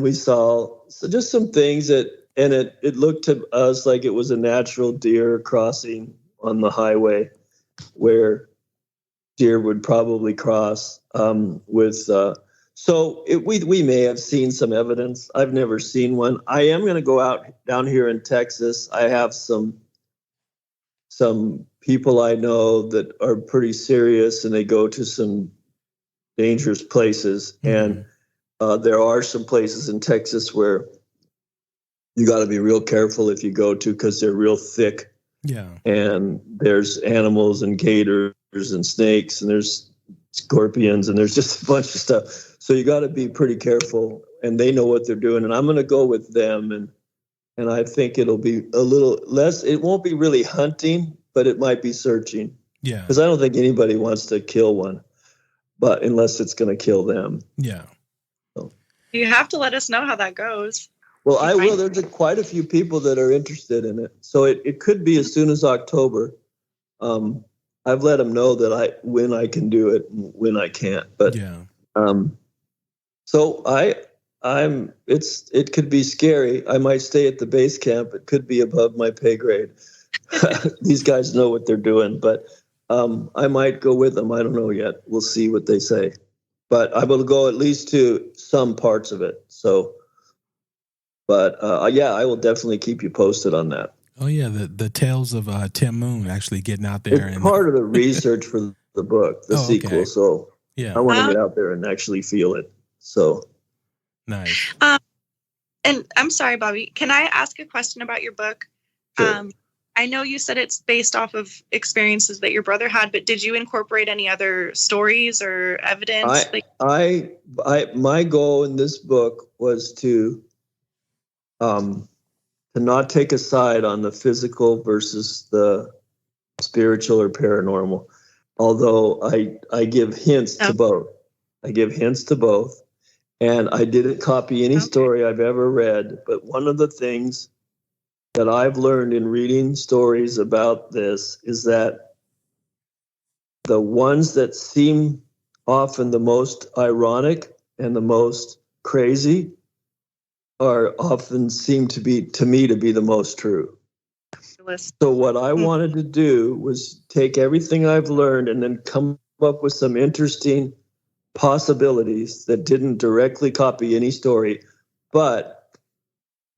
we saw just some things and it looked to us like it was a natural deer crossing on the highway where deer would probably cross we may have seen some evidence. I've never seen one. I am going to go out down here in Texas. I have some some people I know that are pretty serious, and they go to some dangerous places. And there are some places in Texas where you got to be real careful if you go to, because they're real thick. Yeah. And there's animals and gators and snakes, and there's scorpions, and there's just a bunch of stuff. So you got to be pretty careful, and they know what they're doing. And I'm going to go with them. And I think it'll be a little less, it won't be really hunting, but it might be searching. Yeah. Because I don't think anybody wants to kill one, but unless it's going to kill them. Yeah. So. You have to let us know how that goes. Well, I will. There's quite a few people that are interested in it. So it could be as soon as October. I've let them know that when I can do it and when I can't. But yeah. So it could be scary. I might stay at the base camp. It could be above my pay grade. These guys know what they're doing, but I might go with them. I don't know yet. We'll see what they say. But I will go at least to some parts of it. So, but yeah, I will definitely keep you posted on that. Oh yeah, the tales of Tim Moon actually getting out there. It's part of the research for the book, the sequel. Okay. So yeah, I want to get out there and actually feel it. So nice. And I'm sorry, Bobby, can I ask a question about your book? Sure. I know you said it's based off of experiences that your brother had, but did you incorporate any other stories or evidence? My goal in this book was to not take a side on the physical versus the spiritual or paranormal. Although I give hints to both. I give hints to both. And I didn't copy any story I've ever read. But one of the things that I've learned in reading stories about this is that the ones that seem often the most ironic and the most crazy are often seem to be, to me, to be the most true. So what I wanted to do was take everything I've learned and then come up with some interesting possibilities that didn't directly copy any story, but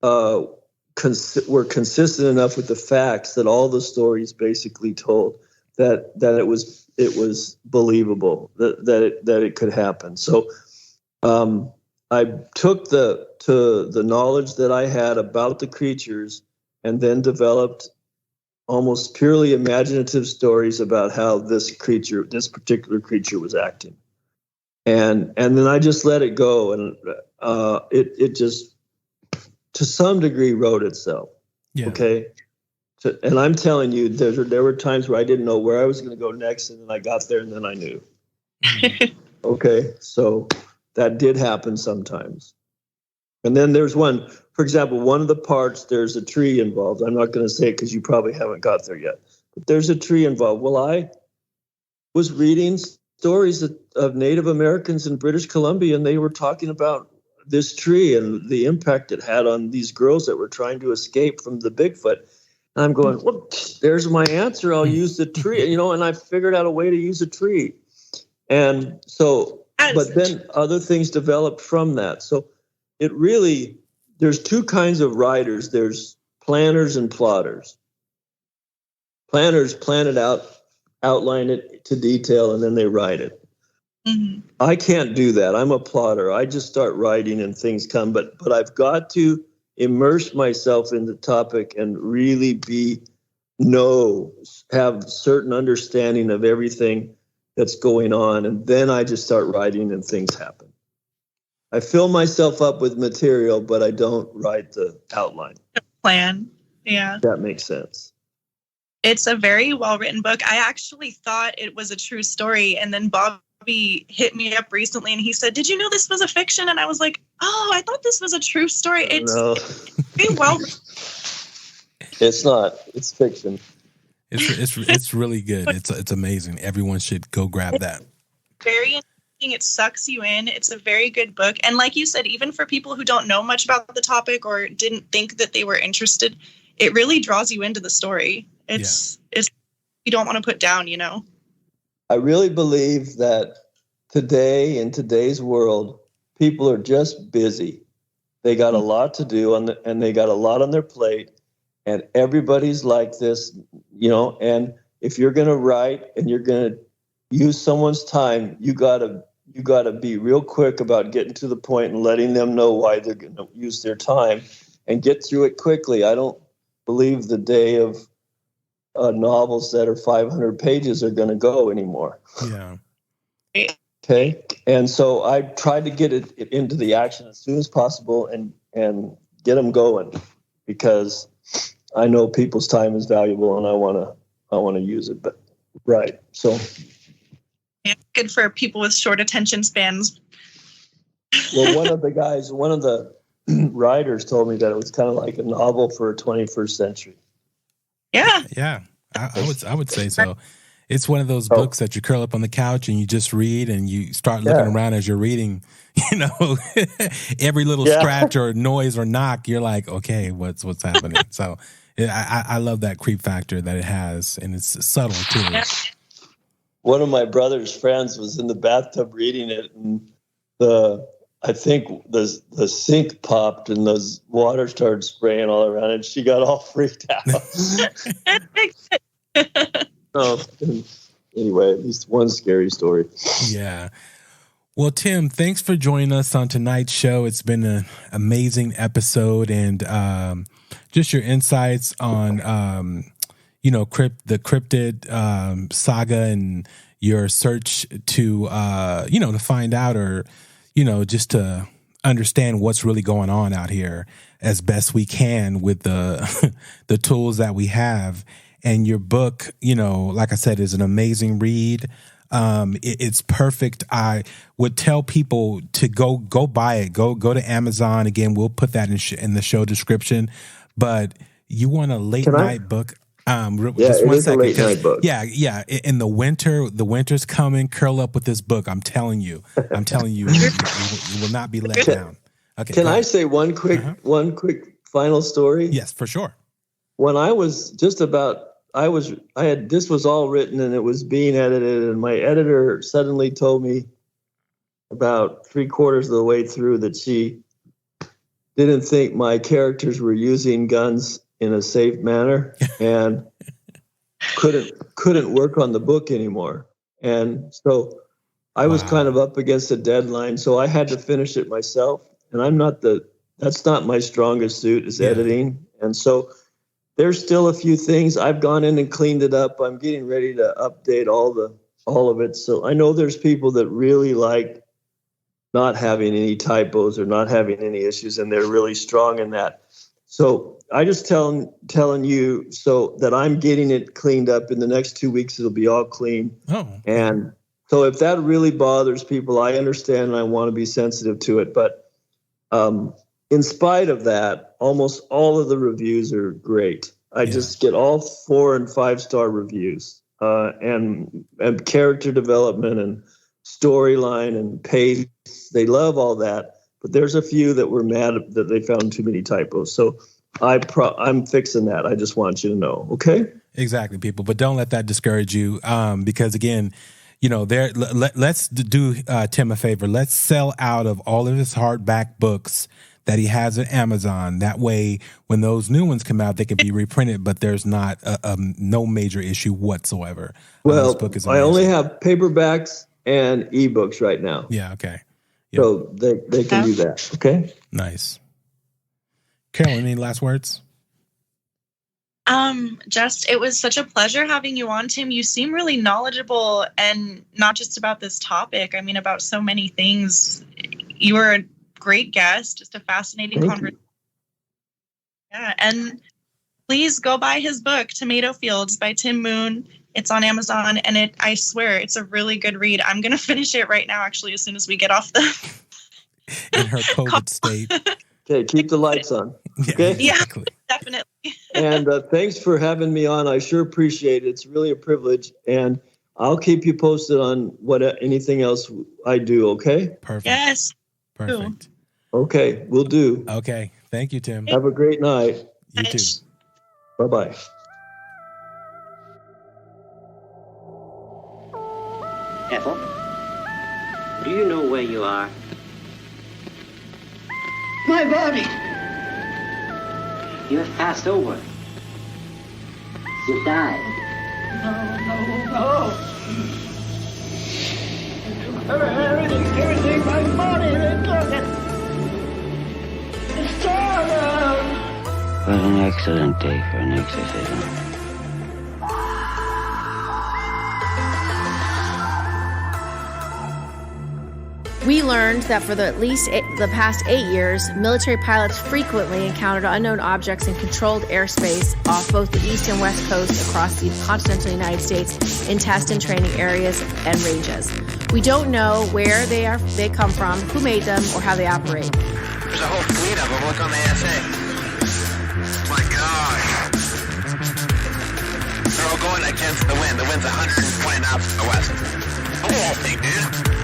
were consistent enough with the facts that all the stories basically told that it was believable that it could happen. So I took the knowledge that I had about the creatures and then developed almost purely imaginative stories about how this particular creature was acting. And then I just let it go, and it just, to some degree, wrote itself. Yeah. Okay. And I'm telling you, there were times where I didn't know where I was going to go next, and then I got there, and then I knew. Okay, so that did happen sometimes. And then there's one, for example, one of the parts, there's a tree involved. I'm not going to say it because you probably haven't got there yet. But there's a tree involved. Well, I was reading stories of Native Americans in British Columbia, and they were talking about this tree and the impact it had on these girls that were trying to escape from the Bigfoot. And I'm going, well, there's my answer. I'll use the tree, and I figured out a way to use a tree. And so, but then other things developed from that. So it really, there's two kinds of writers. There's planners and plotters. Planners plan it out, outline it to detail, and then they write it. Mm-hmm. I can't do that. I'm a plotter. I just start writing and things come, but I've got to immerse myself in the topic and really have certain understanding of everything that's going on. And then I just start writing and things happen. I fill myself up with material, but I don't write the outline. The plan. Yeah. That makes sense. It's a very well-written book. I actually thought it was a true story. And then Bobby hit me up recently and he said, "Did you know this was a fiction?" And I was like, "Oh, I thought this was a true story." It's very well. It's not. It's fiction. It's really good. It's amazing. Everyone should go grab that. Very interesting. It sucks you in. It's a very good book. And like you said, even for people who don't know much about the topic or didn't think that they were interested, it really draws you into the story. It's you don't want to put down, I really believe that today, in today's world, people are just busy. They got a lot to do and they got a lot on their plate. and everybody's like this, and if you're going to write and you're going to use someone's time, you got to be real quick about getting to the point and letting them know why they're going to use their time and get through it quickly. I don't believe the day of novels that are 500 pages are going to go anymore. Yeah. Okay. And so I tried to get it into the action as soon as possible and get them going, because I know people's time is valuable and I want to use it. But right. So yeah, good for people with short attention spans. well, one of the writers told me that it was kind of like a novel for a 21st century. Yeah. Yeah. I would say so. It's one of those books that you curl up on the couch and you just read and you start looking around as you're reading, every little scratch or noise or knock, you're like, okay, what's happening? So I love that creep factor that it has, and it's subtle too. Yeah. One of my brother's friends was in the bathtub reading it, and I think the sink popped and the water started spraying all around, and she got all freaked out. So, anyway, at least one scary story. Yeah. Well, Tim, thanks for joining us on tonight's show. It's been an amazing episode, and just your insights on, the cryptid saga and your search to, to find out or, just to understand what's really going on out here as best we can with the the tools that we have. And your book, like I said, is an amazing read. It's perfect. I would tell people to go buy it. Go to Amazon. Again, we'll put that in the show description. But you want a late night book? Just 1 second. A late night book. Yeah. In the winter's coming. Curl up with this book. I'm telling you, you will not be let down. Okay. Can I say one quick final story? Yes, for sure. When I was this was all written and it was being edited, and my editor suddenly told me about 3/4 of the way through that she didn't think my characters were using guns in a safe manner and couldn't work on the book anymore. And so I was kind of up against a deadline, so I had to finish it myself. And that's not my strongest suit is editing. And so there's still a few things. I've gone in and cleaned it up. I'm getting ready to update all of it. So I know there's people that really like not having any typos or not having any issues, and they're really strong in that. So I just telling you so that I'm getting it cleaned up. In the next 2 weeks, it'll be all clean. Oh. And so if that really bothers people, I understand and I want to be sensitive to it. But in spite of that, almost all of the reviews are great. I just get all 4 and 5-star reviews, and character development and storyline and pace. They love all that, but there's a few that were mad that they found too many typos. So I'm fixing that. I just want you to know. Okay. Exactly, people. But don't let that discourage you, because again, let's do Tim a favor. Let's sell out of all of his hardback books that he has at Amazon. That way, when those new ones come out, they can be reprinted, but there's not no major issue whatsoever. Well, this book is I only have paperbacks and ebooks right now. Yeah, okay. Yep. So they can do that, okay? Nice. Carolyn, any last words? It was such a pleasure having you on, Tim. You seem really knowledgeable, and not just about this topic. I mean, about so many things. You were a great guest, just a fascinating conversation. Yeah, and please go buy his book, Tomato Fields by Tim Moon. It's on Amazon, and I swear it's a really good read. I'm going to finish it right now, actually, as soon as we get off the in her COVID state. Okay, keep the lights on. Okay? Yeah, exactly. Definitely. And thanks for having me on. I sure appreciate it. It's really a privilege, and I'll keep you posted on anything else I do, okay? Perfect. Yes. Perfect. Okay, we'll do. Okay. Thank you, Tim. Have a great night. You too. Bye-bye. Ethel, do you know where you are? My body. You have passed over You've died. No. Everything, my body, they took it. It's torn. What an excellent day for an exorcism. We learned that for at least the past 8 years, military pilots frequently encountered unknown objects in controlled airspace off both the east and west coast across the continental United States in test and training areas and ranges. We don't know where they come from, who made them, or how they operate. There's a whole fleet of them. Look on the ASA. My gosh. They're all going against the wind. The wind's 120 knots to the west. Look at that thing, dude.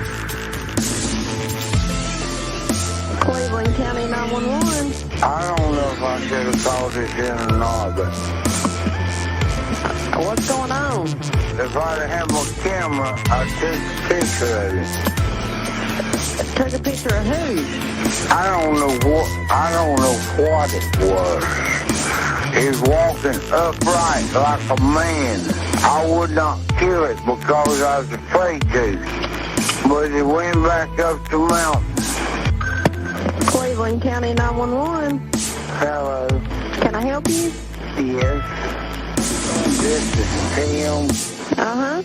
Cleveland County 911. I don't know if I should have called this in or not, but What's going on? if I'd had my camera, I'd take a picture of it. Take a picture of who? I don't know what it was. He's walking upright like a man. I would not kill it because I was afraid to. But he went back up the mountain. Cleveland County 911. Hello. Can I help you? Yes. This is Tim. Uh-huh.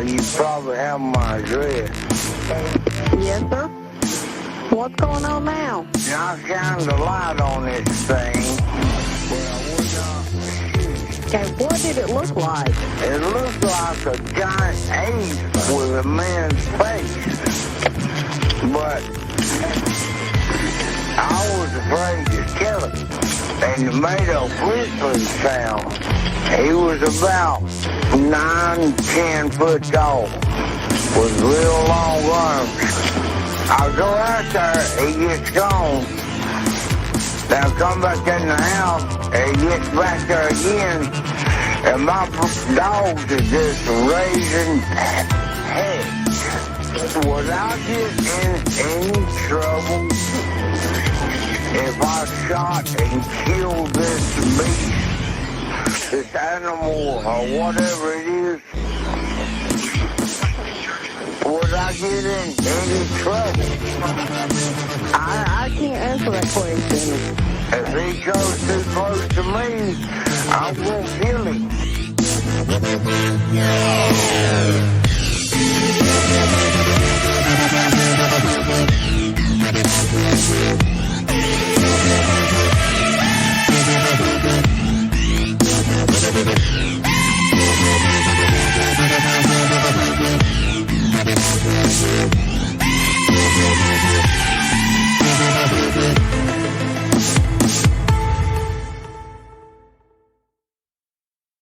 You probably have my address. Yes, sir. What's going on now? I shined a light on this thing. Okay, what did it look like? It looked like a giant ape with a man's face. But I was afraid to kill it. And it made a whistling sound. He was about 9-10 foot tall with real long arms. I go out there, he gets gone. Then I come back in the house, and he gets back there again, and my dogs are just raising heck. Was I just in any trouble if I shot and killed this beast, this animal, or whatever it is? Would I get in any trouble? I can't answer that question. If he goes too close to me, I'm going to kill him.